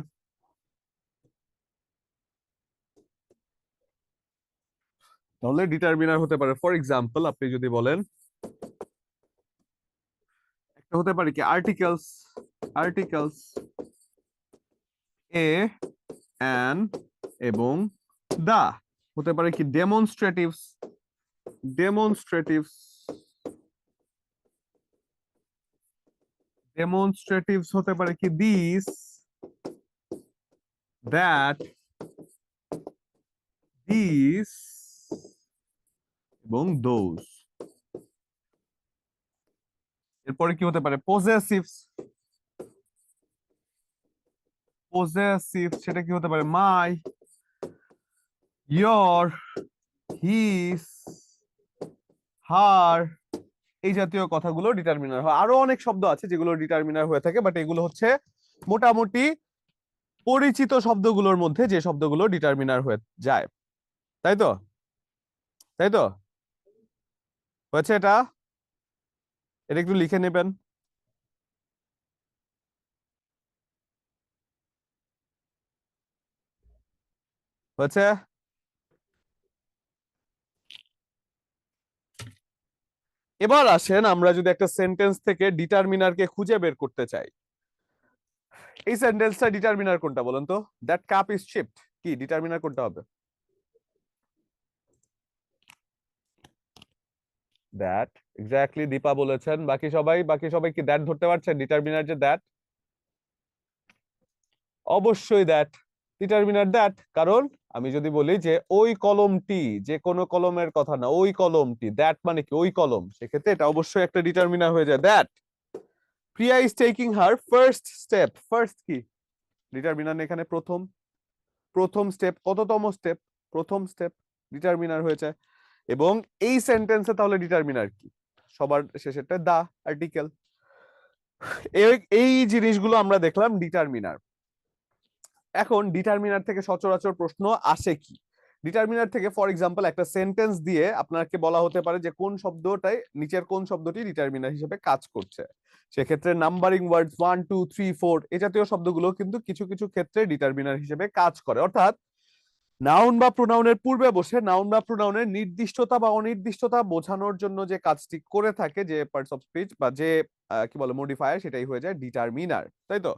তাহলে ডিটারমিনার হতে পারে, ফর এক্সাম্পল আপনি যদি বলেন, একটা হতে পারে কি আর্টিকেলস এ, অ্যান এবং দা। হতে পারে কি ডেমনস্ট্রেটিভস হতে পারে কি দিস, দ্যাট, দিস এবং দোজ। এরপরে কি হতে পারে পজেসিভস, সেটা কি হতে পারে মাই, ইয়োর, হিস, হার, এই জাতীয় কথাগুলো ডিটারমিনার হয়। আরো অনেক শব্দ আছে যেগুলো ডিটারমিনার হয়ে থাকে, বাট এগুলো হচ্ছে মোটামুটি পরিচিত শব্দগুলোর মধ্যে যে শব্দগুলো ডিটারমিনার হয়ে যায়, তাই তো? হয়েছে এটা একটু লিখে নেবেন। হয়েছে? এবার আসেন আমরা যদি একটা সেন্টেন্স থেকে ডিটারমিনারকে খুঁজে বের করতে চাই, এই সেন্টেন্সটা ডিটারমিনার কোনটা বলেন তো? দ্যাট কাপ ইজ শিপড, কি ডিটারমিনার কোনটা হবে? দ্যাট, এক্স্যাক্টলি দীপা বলেছেন। বাকি সবাই কি দ্যাট ধরতে পারছেন? ডিটারমিনার যে দ্যাট, অবশ্যই দ্যাট ডিটারমিনার দ্যাট। কারণ আমি যদি বলি যে ওই কলমটি, যে কোনো কলমের কথা না, ওই কলমটি, দ্যাট মানে কি ওই কলম, সেক্ষেত্রে এটা অবশ্যই একটা ডিটারমিনার হয়ে যায় that. Priya is taking her first step, first কি ডিটারমিনার এখানে? প্রথম স্টেপ। কততম স্টেপ? প্রথম স্টেপ, ডিটারমিনার হয়েছে। এবং এই সেন্টেন্সে তাহলে ডিটারমিনার কি? সবার শেষেরটা দা আর্টিকেল। এই জিনিসগুলো আমরা দেখলাম ডিটারমিনার। এখন ডিটারমিনার থেকে সচরাচর প্রশ্ন আসে কি? ডিটারমিনার থেকে ফর এক্সাম্পল একটা সেন্টেন্স দিয়ে আপনাকে বলা হতে পারে যে কোন শব্দটাই নিচের কোন শব্দটি ডিটারমিনার হিসেবে কাজ করছে। সেক্ষেত্রে নাম্বারিং ওয়ার্ডস 1 2 3 4 এই জাতীয় শব্দগুলো কিন্তু কিছু কিছু ক্ষেত্রে ডিটারমিনার হিসেবে কাজ করে। অর্থাৎ নাউন বা প্রোনাউনের পূর্বে বসে নাউন বা প্রোনাউনের নির্দিষ্টতা বা অনির্দিষ্টতা বোঝানোর জন্য যে কাজটি করে থাকে, যে পার্টস অফ স্পিচ বা যে কি বলে মডিফায়ার, সেটাই হয়ে যায় ডিটারমিনার, তাই তো?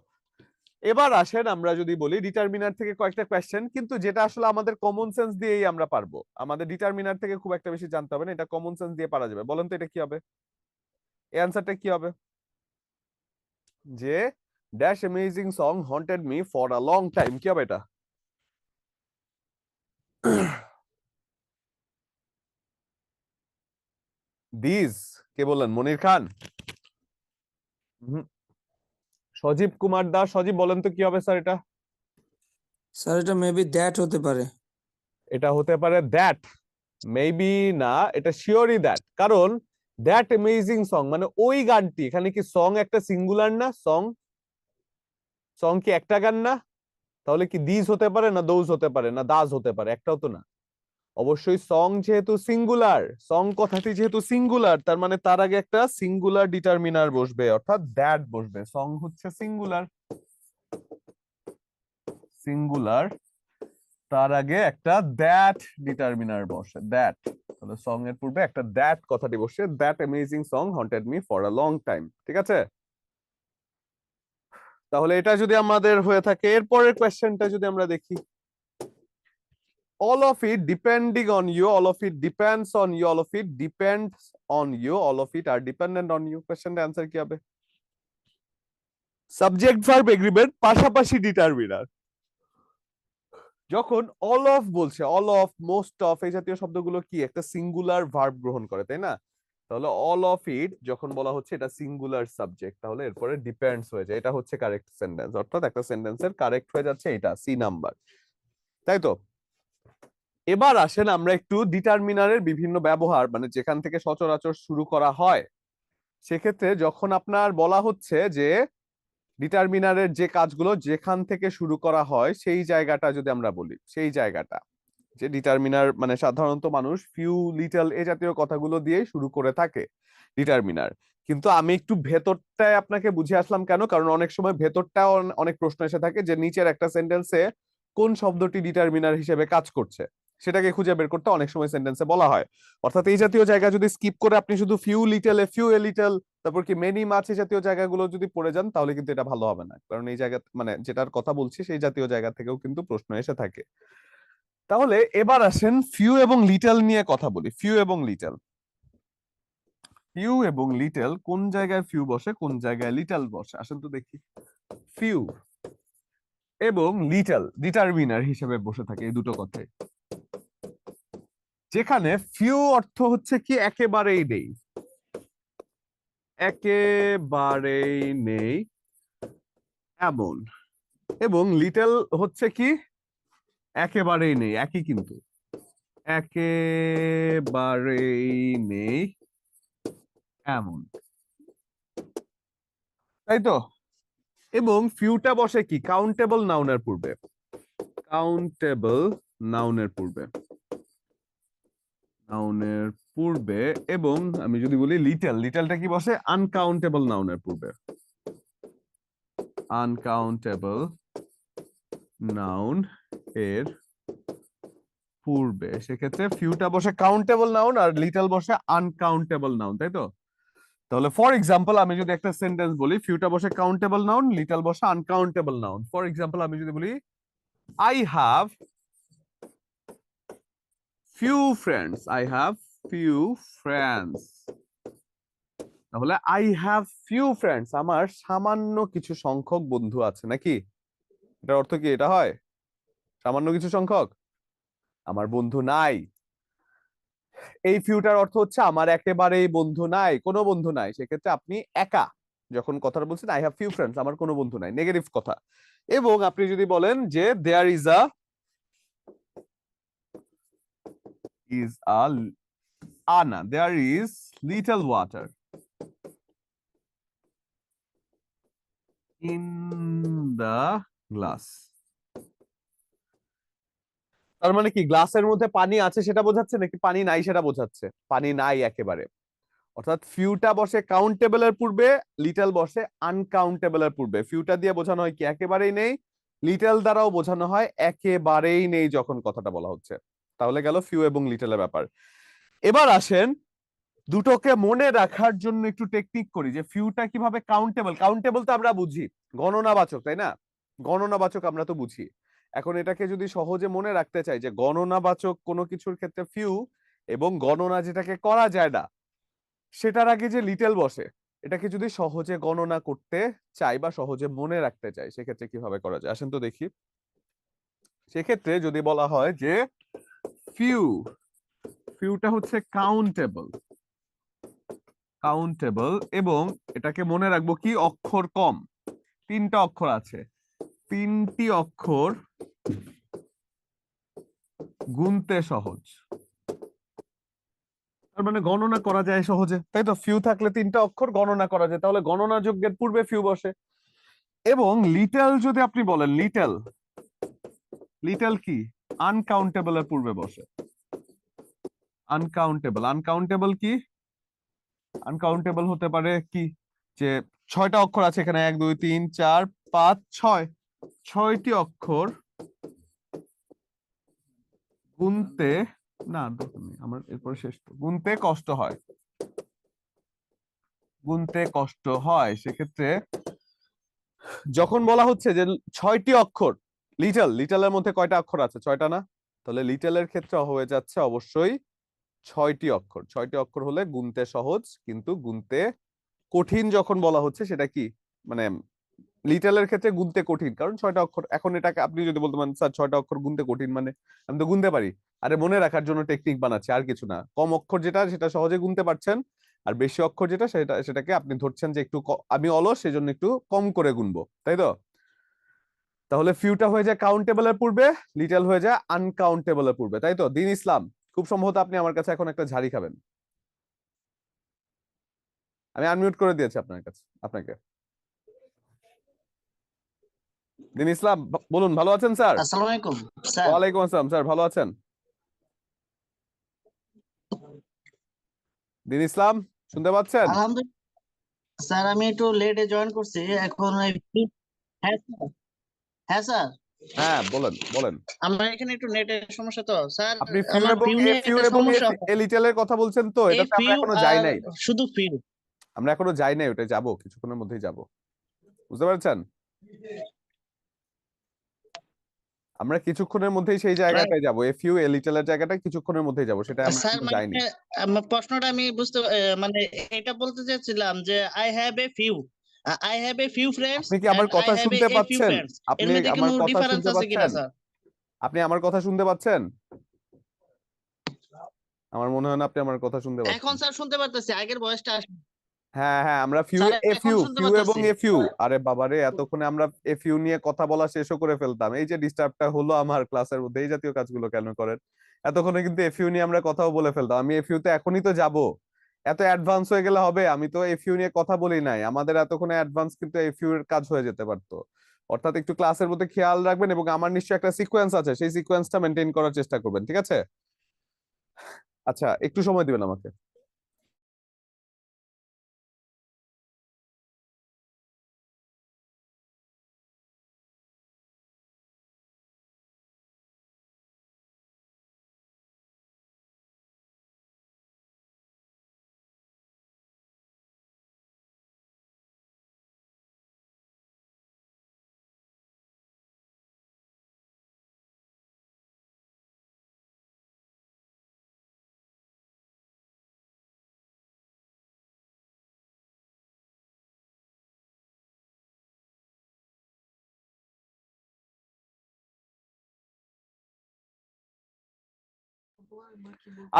এবার আসেন আমরা যদি বলি ডিটারমিনার থেকে কয়েকটা কোয়েশ্চেন, কিন্তু যেটা আসলে আমাদের কমন সেন্স দিয়েই আমরা পারবো। আমাদের ডিটারমিনার থেকে খুব একটা বেশি জানতে হবে না, এটা কমন সেন্স দিয়ে পারা যাবে। বলেন তো এটা কি হবে? এই অ্যান্সারটা কি হবে? যে dash amazing song haunted me for a long time, কি হবে এটা? দিস, কে বললেন? মনির খান? সজীব কুমার দাস, সজীব বলেন তো কি হবে স্যার এটা? স্যার এটা মেবি দ্যাট হতে পারে। এটা হতে পারে দ্যাট, মেবি না, এটা শিওরই দ্যাট। কারণ দ্যাট অ্যামেজিং সং মানে ওই গানটি, এখানে কি সং একটা সিঙ্গুলার না? সং কি একটা গান না? তাহলে কি দিস হতে পারে না দোজ হতে পারে না দাস হতে পারে? একটাও তো না। অবশ্যই সং যেহেতু সিঙ্গুলার, সং কথাটি যেহেতু সিঙ্গুলার, তার মানে তার আগে একটা সিঙ্গুলার ডিটারমিনার বসবে, অর্থাৎ দ্যাট বসবে। সং হচ্ছে সিঙ্গুলার, তার আগে একটা দ্যাট ডিটারমিনার বসে, দ্যাট। তাহলে সং এর পূর্বে একটা দ্যাট কথাটি বসে, that amazing song haunted me for a long time, ঠিক আছে? তাহলে এটা যদি আমাদের হয়ে থাকে, এরপরের কোয়েশ্চেনটা যদি আমরা দেখি, all of it depending on you, all of it depends on you, all of it depends on you, all of it are dependent on you, কোয়েশ্চেনটা অ্যান্সার কি হবে? সাবজেক্ট ভার্ব এগ্রিমেন্ট পাশাপাশি ডিটারমিনার। যখন অল অফ বলছে, অল অফ, মোস্ট অফ এই জাতীয় শব্দগুলো কি একটা সিঙ্গুলার ভার্ব গ্রহণ করে, তাই না? তাহলে অল অফ ইট যখন বলা হচ্ছে এটা সিঙ্গুলার সাবজেক্ট, তাহলে এরপরে ডিপেন্ডস হয়ে যায়, এটা হচ্ছে কারেক্ট সেন্টেন্স, অর্থাৎ একটা সেন্টেন্সের কারেক্ট হয়ে যাচ্ছে এটা সি নাম্বার, তাই তো? এবার আসেন আমরা একটু ডিটারমিনারের বিভিন্ন ব্যবহার, মানে যেখান থেকে সচরাচর শুরু করা হয়, সেক্ষেত্রে যখন আপনার বলা হচ্ছে যে ডিটারমিনারের যে কাজগুলো যেখান থেকে শুরু করা হয় সেই জায়গাটা যদি আমরা বলি, সেই জায়গাটা যে ডিটারমিনার মানে সাধারণত মানুষ ফিউ, লিটল এই জাতীয় কথাগুলো দিয়ে শুরু করে থাকে ডিটারমিনার। কিন্তু আমি একটু ভেতরটায় আপনাকে বুঝিয়ে আসলাম কেন, কারণ অনেক সময় ভেতরটাও অনেক প্রশ্ন এসে থাকে যে নিচের একটা সেন্টেন্সে কোন শব্দটি ডিটারমিনার হিসেবে কাজ করছে সেটাকে খুঁজে বের করতে অনেক সময় সেন্টেন্সে বলা হয়। অর্থাৎ এই জাতীয় জায়গা যদি স্কিপ করে আপনি শুধু few little, a few, a little, তারপর কি মেনি মাছ এই জাতীয় জায়গাগুলো যদি পড়ে যান তাহলে কিন্তু এটা ভালো হবে না, কারণ এই জায়গা মানে যেটার কথা বলছি সেই জাতীয় জায়গা থেকেও কিন্তু প্রশ্ন এসে থাকে। তাহলে এবার আসেন ফিউ এবং লিটল নিয়ে কথা বলি। ফিউ এবং লিটল, ফিউ এবং লিটল কোন জায়গায় ফিউ বসে কোন জায়গায় লিটল বসে আসেন তো দেখি। ফিউ এবং লিটল ডিটারমিনার হিসেবে বসে থাকে এই দুটো কথায়, যেখানে ফিউ অর্থ হচ্ছে কি একেবারেই নেই, একেবারেই নেই এমন, এবং লিটল হচ্ছে কি একেবারেই নেই, একই কিন্তু একেবারেই নেই এমন, তাই তো? এবং ফিউটা বসে কি কাউন্টেবল নাউনের পূর্বে, কাউন্টেবল নাউনের পূর্বে, নাউনের পূর্বে। এবং আমি যদি বলি লিটল, লিটলটা কি বসে আনকাউন্টেবল নাউনের পূর্বে, আনকাউন্টেবল নাউন এর পূর্বে। সেক্ষেত্রে ফিউটা বসে কাউন্টেবল নাউন আর লিটল বসে আনকাউন্টেবল নাউন, তাই তো? তাহলে ফর এক্সাম্পল আমি যদি একটা সেন্টেন্স বলি, ফিউটা বসে কাউন্টেবল নাউন, লিটল বসে আনকাউন্টেবল নাউন। ফর এক্সাম্পল আমি যদি বলি I have few friends, I have few friends, তাহলে I have few friends আমার সামান্য কিছু সংখ্যক বন্ধু আছে, নাকি? এটার অর্থ কি এটা হয় সামান্য কিছু সংখ্যক? আমার বন্ধু নাই। এই ফিউটার অর্থ হচ্ছে আমার একেবারেই বন্ধু নাই, কোনো বন্ধু নাই। সেক্ষেত্রে আপনি একা যখন কথাটা বলছেন আই হ্যাভ ফিউ ফ্রেন্ডস আমার কোনো বন্ধু নাই, নেগেটিভ কথা। এবং আপনি যদি বলেন যে দেয়ার ইজ আ না, there is little water in the glass, তার মানে কি গ্লাসের মধ্যে পানি আছে সেটা বোঝাচ্ছে নাকি পানি নাই সেটা বোঝাচ্ছে? পানি নাই একেবারে। অর্থাৎ ফিউটা বসে কাউন্টেবল এর পূর্বে, লিটল বসে আনকাউন্টেবল এর পূর্বে। ফিউটা দিয়ে বোঝানো হয় কি একেবারেই নেই, লিটল দ্বারাও বোঝানো হয় একেবারেই নেই যখন কথাটা বলা হচ্ছে। তাহলে গেল ফিউ এবং লিটলের ব্যাপার। এবার আসেন দুটোকে মনে রাখার জন্য একটু টেকনিক করি যে ফিউটা কিভাবে কাউন্টেবল। কাউন্টেবল তো আমরা বুঝি গণনাবাচক, তাই না? গণনাবাচক আমরা তো বুঝি। এখন এটাকে যদি সহজে মনে রাখতে চাই যে গণনাবাচক কোনো কিছুর ক্ষেত্রে ফিউ, এবং গণনা যেটাকে করা যায় না সেটার আগে যে লিটল বসে, এটাকে যদি সহজে গণনা করতে চাই বা সহজে মনে রাখতে চাই সেক্ষেত্রে কিভাবে করা যায় আসেন তো দেখি। সেক্ষেত্রে যদি বলা হয় যে ফিউ, ফিউটা হচ্ছে কাউন্টেবল, কাউন্টেবল, এবং এটাকে মনে রাখবো কি অক্ষর কম, তিনটা অক্ষর আছে, তিনটি অক্ষর গুনতে সহজ, তার মানে গণনা করা যায় সহজে, তাই তো? ফিউ থাকলে তিনটা অক্ষর গণনা করা যায়, তাহলে গণনা যোগ্যের পূর্বে ফিউ বসে। এবং লিটল যদি আপনি বলেন লিটল, লিটল কি আনকাউন্টেবল এর পূর্বে বসে, আনকাউন্টেবল, আনকাউন্টেবল কি আনকাউন্টেবল হতে পারে কি যে ছয়টা অক্ষর আছে এখানে, 1 2 3 4 5 6, ছয়টি অক্ষর গুনতে না আমার এরপরে শেষ তো, গুনতে কষ্ট হয়, গুনতে কষ্ট হয়। সেক্ষেত্রে যখন বলা হচ্ছে যে 6টি অক্ষর, লিটল, লিটলের মধ্যে কয়টা অক্ষর আছে? 6টা না? তাহলে লিটলের ক্ষেত্রে হয়ে যাচ্ছে অবশ্যই 6টি অক্ষর। 6টি অক্ষর হলে গুনতে সহজ, কিন্তু গুনতে কঠিন যখন বলা হচ্ছে সেটা কি মানে লিটেলের ক্ষেত্রে গুনতে কঠিন, কারণ 6টা অক্ষর। এখন এটাকে আপনি যদি বলতে পারেন স্যার 6টা অক্ষর গুনতে কঠিন, মানে আমি তো গুনতে পারি। আরে মনে রাখার জন্য টেকনিক বানাচ্ছি, আর কিছু না। কম অক্ষর যেটা সেটা সহজে গুনতে পারছেন, আর বেশি অক্ষর যেটা সেটাকে আপনি ধরছেন যে একটু আমি অলস, সেজন্য একটু কম করে গুনবো, তাই তো? তাহলে ফিউটা হয়ে যায় কাউন্টেবলের পূর্বে, লিটল হয়ে যায় আনকাউন্টেবলের পূর্বে, তাই তো? দিন ইসলাম, খুব সম্ভবত আপনি আমার কাছে এখন একটা ঝাড়ি খাবেন। আমি আনমিউট করে দিয়েছি আপনার কাছে আপনাকে। দিন ইসলাম, বলুন, ভালো আছেন স্যার? আসসালামু আলাইকুম স্যার। ওয়ালাইকুম আসসালাম স্যার, ভালো আছেন? দিন ইসলাম, শুনতে পাচ্ছেন? আলহামদুলিল্লাহ স্যার, আমি একটু লেটে জয়েন করছি এখন হ্যাঁ স্যার। হ্যাঁ স্যার, হ্যাঁ, বলেন বলেন। আমার এখানে একটু নেটের সমস্যা তো স্যার। আপনি ফিউ আমার এবং ফিউ নিয়ে ফিউ একটা এবং সমস্যা। এলিটেলের কথা বলছেন তো? এই এটাতে আমরা ফিউ এখনো যাই আর নাই। শুধু ফিউ। আমরা এখনো যাই নাই, ওটা যাবো, কিছুক্ষণের মধ্যেই যাব, বুঝতে পারছেন? আমরা কিছুক্ষণের মধ্যেই সেই জায়গাটায় যাব, এ ফিউ এলিটেলের জায়গাটা কিছুক্ষণের মধ্যেই যাব, সেটা আমরা স্যার এখনো মানে যাইনি। আমার প্রশ্নটা আমি বুঝতে মানে এটা বলতে চাচ্ছিলাম যে I have a few friends আপনি কি আমার এন্ড আই কথা হ্যাভ শুনতে এ ফিউ পাচ্ছেন? ফ্রেন্ডস, এর আপনি মধ্যে আমার কোনো কথা ডিফারেন্স শুনতে আছে কিনা পাচ্ছেন? স্যার? আপনি আমার কথা শুনতে পাচ্ছেন? আমার মনে হয় না আপনি আমার কথা শুনতে এখন পাচ্ছেন। স্যার শুনতে পারতেছি, আগের ভয়েসটা আসে। হ্যাঁ হ্যাঁ, আমরা ফিউ স্যার এ এখন ফিউ শুনতে ফিউ এবং পারতেছি। এ ফিউ, আরে বাবারে, এতক্ষণে আমরা এ ফিউ নিয়ে কথা বলা শেষও করে ফেলতাম। এই যে ডিস্টার্বটা হলো আমার ক্লাসের মধ্যে, এই জাতীয় কাজগুলো কেন করেন? এতক্ষণে কিন্তু এ ফিউ নিয়ে আমরা কথাও বলে ফেলতাম। আমি এ ফিউতে এখনই তো যাব, এত অ্যাডভান্স হয়ে গেলে হবে? আমি তো এ ফিউ নিয়ে কথা বলি নাই, আমাদের এতক্ষণে অ্যাডভান্স কিন্তু এ ফিউ এর কাজ হয়ে যেতে পারতো। অর্থাৎ একটু ক্লাসের মধ্যে খেয়াল রাখবেন, এবং আমার নিশ্চয়ই একটা সিকোয়েন্স আছে, সেই সিকোয়েন্সটা মেনটেন করার চেষ্টা করবেন, ঠিক আছে? আচ্ছা, একটু সময় দিবেন আমাকে।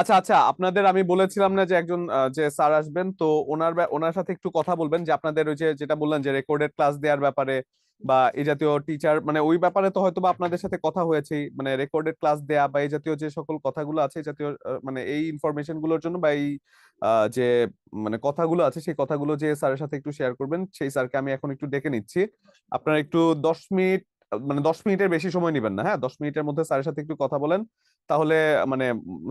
আচ্ছা আচ্ছা, আপনাদের আমি বলেছিলাম না যে একজন যে স্যার আসবেন, তো ওনার সাথে একটু কথা বলবেন, যে আপনাদের ওই যে যেটা বললেন যে রেকর্ডেড ক্লাস দেওয়ার ব্যাপারে বা এই জাতীয় টিচার, মানে ওই ব্যাপারে তো হয়তো বা আপনাদের সাথে কথা হয়েছেই, মানে রেকর্ডেড ক্লাস দেয়া বা এই জাতীয় যে সকল কথাগুলো আছে, এই জাতীয় মানে এই ইনফরমেশন গুলোর জন্য বা এই যে মানে কথাগুলো আছে, সেই কথাগুলো যে স্যারের সাথে একটু শেয়ার করবেন, সেই স্যারকে আমি এখন একটু ডেকে নিচ্ছি। আপনারা একটু 10 মিনিট, মানে 10 মিনিটের বেশি সময় নেবেন না, হ্যাঁ? 10 মিনিটের মধ্যে স্যারের সাথে একটু কথা বলেন, তাহলে মানে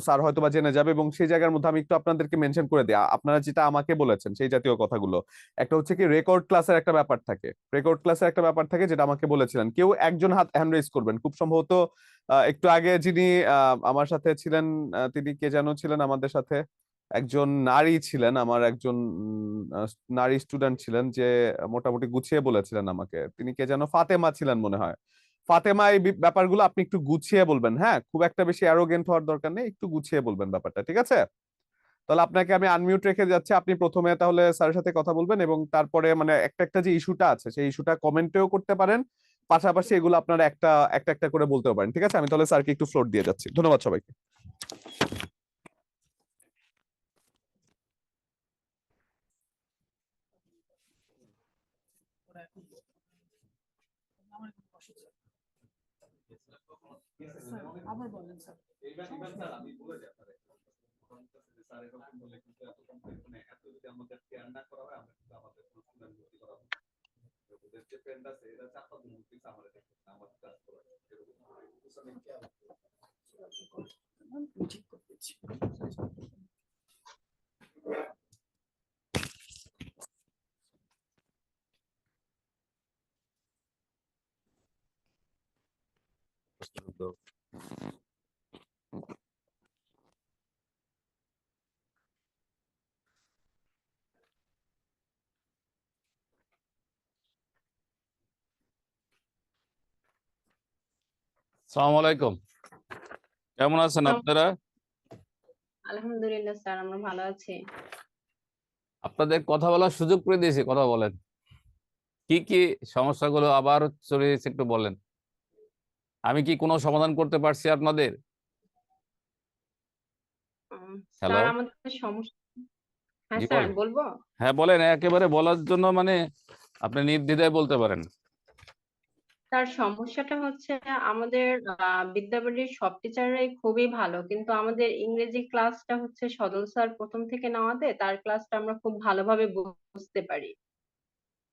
স্যার হয়তো বা জেনে যাবে। এবং সেই জায়গার মধ্যে আমি একটু আপনাদেরকে মেনশন করে দিই, আপনারা যেটা আমাকে বলেছেন সেই জাতীয় কথাগুলো। একটা হচ্ছে কি, রেকর্ড ক্লাসের একটা ব্যাপার থাকে, রেকর্ড ক্লাসের একটা ব্যাপার থাকে, যেটা আমাকে বলেছিলেন। কেউ একজন হাত হ্যান্ড রেজ করবেন, খুব সম্ভবত একটু আগে যিনি আমার সাথে ছিলেন, তিনি কে যেন ছিলেন আমাদের সাথে, একজন নারী ছিলেন, আমার একজন নারী স্টুডেন্ট ছিলেন, যে মোটামুটি গুছিয়ে বলেছিলেন আমাকে। তিনি কে যেন, ফাতেমা ছিলেন মনে হয়। ফাতেমা, এই ব্যাপারগুলো আপনি একটু গুছিয়ে বলবেন, হ্যাঁ? খুব একটা বেশি অ্যারোগেন্ট হওয়ার দরকার নেই, একটু গুছিয়ে বলবেন ব্যাপারটা, ঠিক আছে? তাহলে আপনাকে আমি আনমিউট রেখে যাচ্ছি, আপনি প্রথমে তাহলে স্যারের সাথে কথা বলবেন, এবং তারপরে মানে একটা একটা যে ইস্যুটা আছে, সেই ইস্যুটা কমেন্টেও করতে পারেন, পাশাপাশি এগুলো আপনারা একটা একটা একটা করে বলতেও পারেন, ঠিক আছে? আমি তাহলে স্যারকে একটু ফ্লোর দিয়ে যাচ্ছি। ধন্যবাদ সবাইকে। আবার বলেন স্যার। ঠিক করতেছি। সালাম আলাইকুম, কেমন আছেন আপনারা? আলহামদুলিল্লাহ স্যার, আমরা ভালো আছি। আপনাদের কথা বলার সুযোগ করে দিয়েছি, কথা বলেন। কি কি সমস্যাগুলো আবার চলে এসেছে একটু বলেন। আমি কি কোনো সমাধান করতে পারছি আপনাদের? স্যার হ্যালো, আমাদের সমস্যা, হ্যাঁ জি স্যার বলেন। বলবো। হ্যাঁ বলেন, একেবারে বলার জন্য মানে আপনি নির্দ্বিধায় বলতে পারেন। তার সমস্যাটা হচ্ছে আমাদের বিদ্যাবাড়ির সব টিচাররাই খুবই ভালো, কিন্তু আমাদের ইংরেজি ক্লাসটা হচ্ছে সদল স্যার প্রথম থেকে নেওয়াতে তার ক্লাসটা আমরা খুব ভালোভাবে বুঝতে পারি।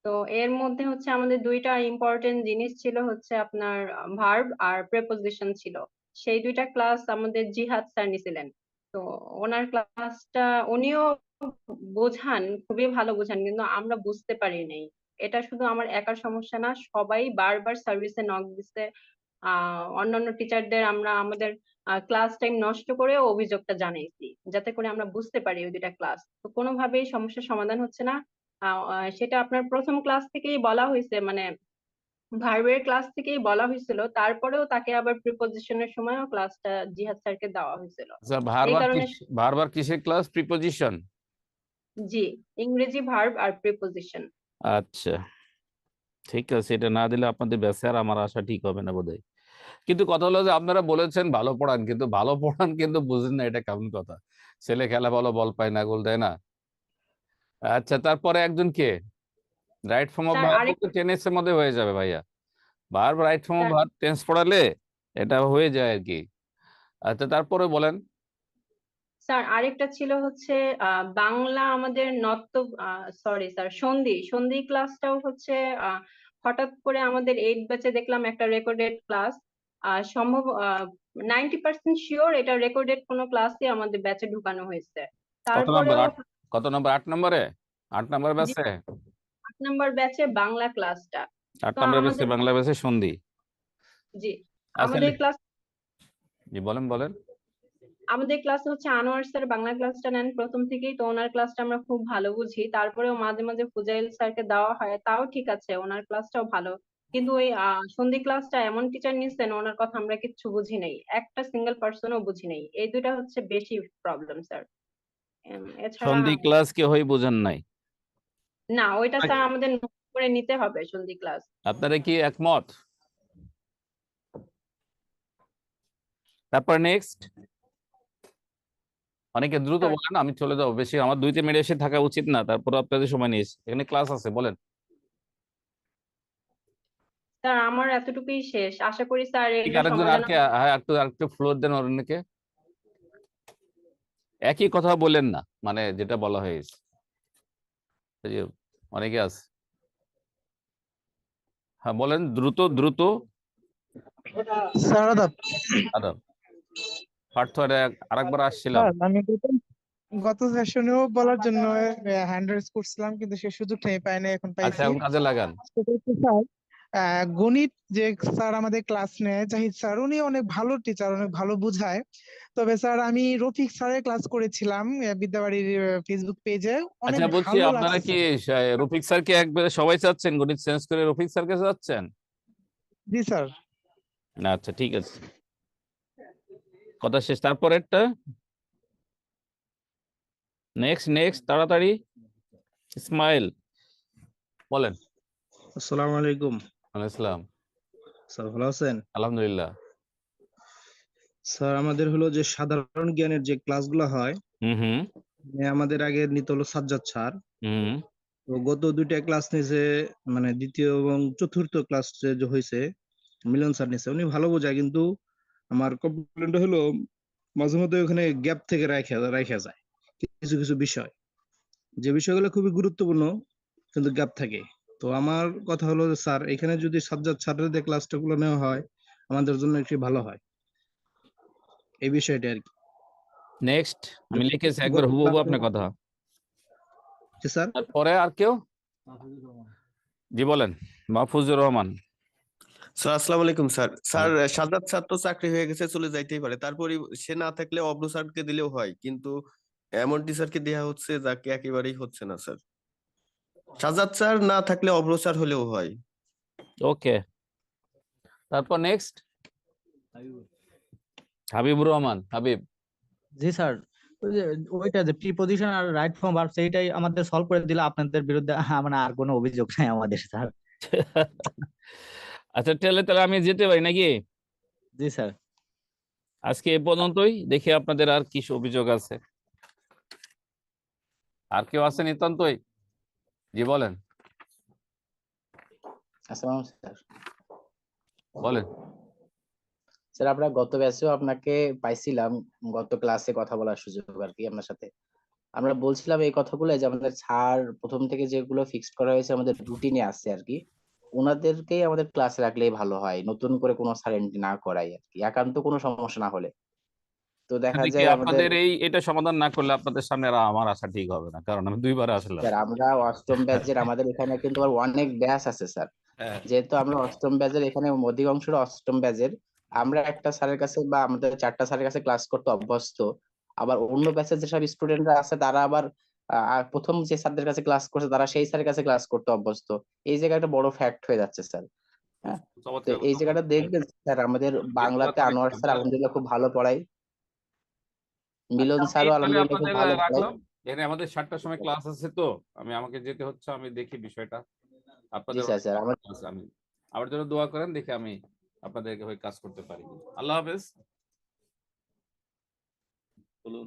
তো এর মধ্যে হচ্ছে আমাদের দুইটা ইম্পর্টেন্ট জিনিস ছিল, হচ্ছে আপনার ভার্ব আর প্রেপোজিশন ছিল। সেই দুইটা ক্লাস আমাদের জিহাদ স্যার নিছিলেন। তো ওনার ক্লাসটা উনিও বোঝান, খুবই ভালো বোঝান, কিন্তু আমরা বুঝতে পারি নাই। এটা শুধু আমার একার সমস্যা না, সবাই বারবার সার্ভিসে নক দিচ্ছে। অন্যান্য টিচারদের আমরা আমাদের ক্লাস টাইম নষ্ট করেও অভিযোগটা জানাইছি, যাতে করে আমরা বুঝতে পারি ওই দুইটা ক্লাস। তো কোনোভাবেই সমস্যার সমাধান হচ্ছে না। সেটা আপনার প্রথম ক্লাস থেকেই বলা হয়েছে, মানে ভার্বের ক্লাস থেকেই বলা হয়েছিল, তারপরেও তাকে আবার প্রিপোজিশনের সময়ও ক্লাসটা জিহাদ স্যারকে দেওয়া হয়েছিল। আচ্ছা, এই কারণে বারবার কিসের ক্লাস? প্রিপোজিশন? জি, ইংরেজি ভার্ব আর প্রিপোজিশন। আচ্ছা, ঠিক আছে, এটা না দিলে আপনাদের ব্যাচে আর আমার আশা ঠিক হবে না বোধহয়। কিন্তু কথা হলো যে আপনারা বলেছেন ভালো পড়ান, কিন্তু ভালো পড়ান কিন্তু বুঝেন না, এটা কেমন কথা? ছেলে খেলা ভালো, বল পায় না, গোল দেয় না। আচ্ছা, তারপরে একজন কে right form of sir verb আরেক টেন্স এর মধ্যে হয়ে যাবে ভাইয়া। Verb right form of sir verb tense পড়ালে এটা হয়ে যায় আর কি। আচ্ছা, তারপরে বলেন। স্যার আরেকটা ছিল হচ্ছে বাংলা আমাদের সরি স্যার, সন্ধি ক্লাসটাও হচ্ছে হঠাৎ করে আমাদের 8 ব্যাচে দেখলাম একটা রেকর্ডেড ক্লাস। সম্ভব 90% শিওর এটা রেকর্ডেড কোনো ক্লাসই আমাদের ব্যাচে ঢুকানো হয়েছে। কত নম্বর? তারপরেও 8? কত নম্বর? 8 নম্বরে? 8 নম্বর জি, ব্যাচে? 8 নম্বর ব্যাচে বাংলা ক্লাসটা। 8 তো নম্বর ব্যাচে আমাদের, বাংলা ব্যাচে সন্ধি। জি, আমাদের আসলে ক্লাস জি বলেন বলেন। আমাদের ক্লাসে হচ্ছে আনোয়ার স্যার বাংলা ক্লাসটা নেন প্রথম থেকেই, তো ওনার ক্লাসটা আমরা খুব ভালো বুঝি। তারপরেও মাঝে মাঝে ফুজাইল স্যারকে দেওয়া হয়, তাও ঠিক আছে, ওনার ক্লাসটাও ভালো। কিন্তু ওই সন্ধি ক্লাসটা এমন টিচার নিচ্ছেন, ওনার কথা আমরা কিচ্ছু বুঝি নাই, একটা সিঙ্গেল পার্সনও বুঝি নাই। এই দুইটা হচ্ছে বেশি প্রবলেম স্যার। এছাড়া সন্ধি ক্লাস কে হই বুঝেন নাই? না, ওইটা স্যার আমাদের নোট করে নিতে হবে সন্ধি ক্লাস। আপনারা কি একমত? তারপর নেক্সট। অনেকে দ্রুত স্যার বলেন, আমি চলে যাবো, বেশি আমার 2-3 মিনিট এসে থাকা উচিত না, তারপর আপনাদের সময় নিয়েছি, এখানে ক্লাস আছে, বলেন। স্যার আমার এতটুকুই শেষ, আশা করি স্যার ঠিক, এগুলো আরেকজন সমাধান। আর কে? হ্যাঁ, আরেকটু ফ্লোর দেন অরণ্যকে। একই কথা বললেন না, মানে যেটা বলা হয়েছে। এই যে অনেকে আছে, হ্যাঁ বলেন দ্রুত দ্রুত। স্যার আদাব। আদাব। পার্থ আরেকবার আসছিলাম। স্যার আমি গত সেশনেও বলার জন্য হ্যান্ড রেজ করছিলাম, কিন্তু সে সুযোগটা আমি পাইনি, এখন আচ্ছা, পাইছি। এখন কাজে লাগান। সেটা হচ্ছে স্যার, গণিত যে স্যার আমাদের ক্লাস নেয় জাহিদ স্যার, উনি অনেক ভালো টিচার, অনেক ভালো বুঝায়। তবে স্যার আমি রফিক স্যারের ক্লাস করেছিলাম বিদ্যাবাড়ির ফেসবুক পেজে, অনেক আচ্ছা, বলছি ভালো আপনারা লাগছে কি স্যার। রফিক স্যারকে একবারে সবাই চাচ্ছেন, গণিত চেঞ্জ করে রফিক স্যারকে চাচ্ছেন? জি স্যার। না, আচ্ছা ঠিক আছে, কথা শেষ। তারপরেরটা নেক্সট নেক্সট, তাড়াতাড়ি। ইসমাইল বলেন। আসসালামু আলাইকুম ওয়ালাইকুম আসসালাম। স্যার, ভালো আছেন? আলহামদুলিল্লাহ। স্যার আমাদের হলো যে সাধারণ জ্ঞানের যে ক্লাসগুলো হয়, হুম আমাদের আগে নিত হলো সাজ্জাদ স্যার। হুম। তো গত 2টা ক্লাস নিয়েছে, মানে দ্বিতীয় এবং চতুর্থ ক্লাস যে হয়েছে মিলন স্যার নিছে, উনি ভালো বোঝায়, কিন্তু আমার কমপ্লেন্ট হলো মাঝে মধ্যে ওখানে গ্যাপ থেকে রাখা যায় কিছু কিছু বিষয়, যে বিষয়গুলো খুবই গুরুত্বপূর্ণ, কিন্তু গ্যাপ থাকে। তো আমার কথা হলো যে স্যার, এখানে যদি সাজ্জাদ স্যারের দিয়ে ক্লাসটা গুলো নেওয়া হয় আমাদের জন্য একটু ভালো হয়, এই বিষয়টা আর কি। নেক্সট, আমি লিখেছি একবার গত হুবহু ক্লাসে আপনার কথা। জি স্যার। তারপরে আর কেউ? জি বলেন। মাহফুজুর রহমান। স্যার আসসালামু আলাইকুম স্যার। স্যার ওয়ালাইকুম। সাজ্জাদ স্যার তো চাকরি হয়ে গেছে, চলে যাইতেই পারে, তারপরে সে না থাকলে অব্র স্যারকে দিলেও হয়, কিন্তু এমন টিচারকে দেয়া হচ্ছে যাকে একেবারেই হচ্ছে না স্যার। সাজ্জাদ স্যার না থাকলে অব্র স্যার হলেও হয়। ওকে, তারপর নেক্সট। হাবিবুর রহমান। হাবিব। জি স্যার, ওইটা যে প্রিপজিশন আর রাইট ফর্ম ভার্ব সেইটাই আমাদের সলভ করে দিলে আপনাদের বিরুদ্ধে মানে আর কোনো অভিযোগ নাই আমাদের স্যার। আচ্ছা তাহলে আমি যেতে পারি নাকি? জি স্যার। আজকে এ পর্যন্তই, দেখি আপনাদের আর কি অভিযোগ আছে। আর কেউ আছে নিতান্তই? জি বলেন আসসালামু স্যার। বলেন। স্যার আমরা গত ব্যাচেও আপনাকে পাইছিলাম, গত ক্লাসে কথা বলার সুযোগ আর কি আপনার সাথে। আমরা বলছিলাম এই কথাগুলো যে আমাদের স্যার প্রথম থেকে যেগুলো ফিক্সড করা হয়েছে আমাদের রুটিনে আছে আর কি, ওনাদেরকেই আমাদের ক্লাসে রাখলেই ভালো হয়, নতুন করে কোনো স্যার এন্ট্রি না করাই আর কি, একান্ত কোনো সমস্যা না হলে। তো দেখা দেখি যায় আমাদের আপনাদের এটা সমাধান না করলে আপনাদের সামনে আর আমার আসা ঠিক হবে না, কারণ আমি 2 বার আসলাম। স্যার আমরা অষ্টম ব্যাচের আমাদের এখানে কিন্তু আবার অনেক ব্যাচ আছে স্যার। হ্যাঁ। যেহেতু আমরা অষ্টম ব্যাচের এখানে অধিকাংশরা অষ্টম ব্যাচের, আমরা একটা স্যারের কাছে বা আমাদের 4টা স্যারের কাছে ক্লাস করতে অভ্যস্ত। আবার অন্য ব্যাচের যেসব স্টুডেন্টরা আছে তারা আবার প্রথম যে স্যারদের কাছে ক্লাস করছে তারা সেই স্যারের কাছে ক্লাস করতে অভ্যস্ত। এই জায়গাটা একটা বড় ফ্যাক্ট হয়ে যাচ্ছে স্যার। হ্যাঁ, তো এই জায়গাটা দেখবেন স্যার, আমাদের বাংলাতে আনোয়ার স্যার আলহামদুলিল্লাহ খুব ভালো পড়ায়, মিলন আচ্ছা, আমি স্যারও তাহলে আলহামদুলিল্লাহ খুব আপনাদের ভালো পড়ায়। রাখলাম। এখানে আমাদের 7টার সময় ক্লাস আছে, তো আমাকে যেতে হচ্ছে, আমি দেখি বিষয়টা। জি আপনাদের স্যার। স্যার আমার আছে, আমি আমার জন্য দোয়া করেন, দেখি আমি আপনাদেরকে হয়ে কাজ করতে পারি। আল্লাহ হাফেজ। বলুন।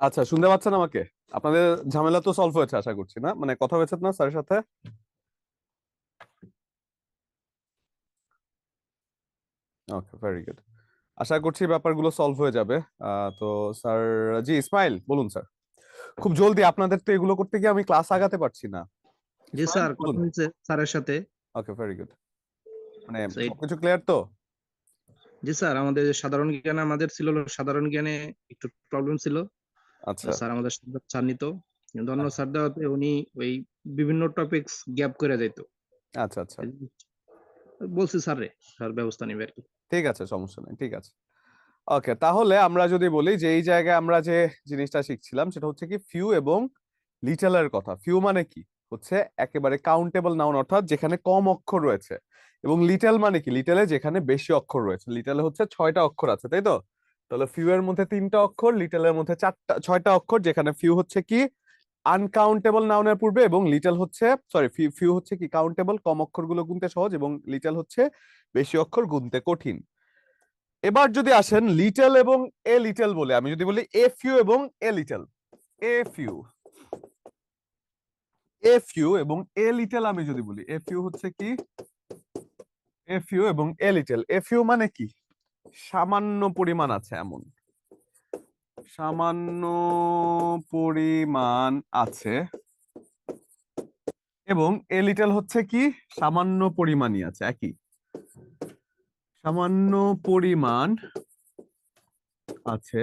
আচ্ছা, শুনতে পাচ্ছেন আমাকে? আপনাদের ঝামেলা তো সলভ হয়েছে আশা করছি, না মানে কথা হয়েছে না স্যারের সাথে? ওকে, ভেরি গুড। আশা করছি ব্যাপারগুলো সলভ হয়ে যাবে। তো স্যার, জি ইসমাইল বলুন স্যার। খুব জলদি, আপনাদের তো এগুলো করতে গিয়ে আমি ক্লাস আগাতে পারছি না। জি ইসমাইল স্যার, বলুন। কথা হয়েছে স্যারের সাথে। ওকে, ভেরি গুড। মানে So, এই- সবকিছু ক্লিয়ার তো? জি স্যার, আমাদের সাধারণ জ্ঞানে আমাদের ছিল হলো সাধারণ জ্ঞানে একটু প্রবলেম ছিল। আচ্ছা স্যার আমাদের সাথে স্যার নিত, কিন্তু অন্য স্যার দেওয়াতে উনি ওই বিভিন্ন টপিকস গ্যাপ করে যেত। আচ্ছা আচ্ছা, বলছি স্যার রে, স্যার ব্যবস্থা নিবে আর কি। ঠিক আছে, সমস্যা নেই, ঠিক আছে। ওকে, তাহলে আমরা যদি বলি যে এই জায়গায় আমরা যে জিনিসটা শিখছিলাম সেটা হচ্ছে কি ফিউ এবং লিটলের কথা। ফিউ মানে কি হচ্ছে একেবারে কাউন্টেবল নাউন, অর্থাৎ যেখানে কম অক্ষর রয়েছে। এবং লিটল মানে কি, লিটলে যেখানে বেশি অক্ষর রয়েছে। লিটলে হচ্ছে 6টা অক্ষর আছে, তাই তো? তাহলে ফিউ এর মধ্যে 3টা অক্ষর, লিটলের মধ্যে 6টা অক্ষর, যেখানে ফিউ হচ্ছে কি আনকাউন্টেবল নাউনের পূর্বে, এবং লিটল হচ্ছে সরি ফিউ হচ্ছে কি কাউন্টেবল, কম অক্ষরগুলো গুনতে সহজ, এবং লিটল হচ্ছে বেশি অক্ষর গুনতে কঠিন। এবার যদি আসেন লিটল এবং এ লিটল বলে, আমি যদি বলি এ ফিউ এবং এ লিটল, এ ফিউ এবং এ লিটল, আমি যদি বলি এ ফিউ হচ্ছে কি, এ ফিউ এবং এ লিটল। এ ফিউ মানে কি সামান্য পরিমাণ আছে, এমন সামান্য পরিমাণ আছে। এবং এ লিটল হচ্ছে কি সামান্য পরিমাণই আছে, একই সামান্য পরিমাণ আছে।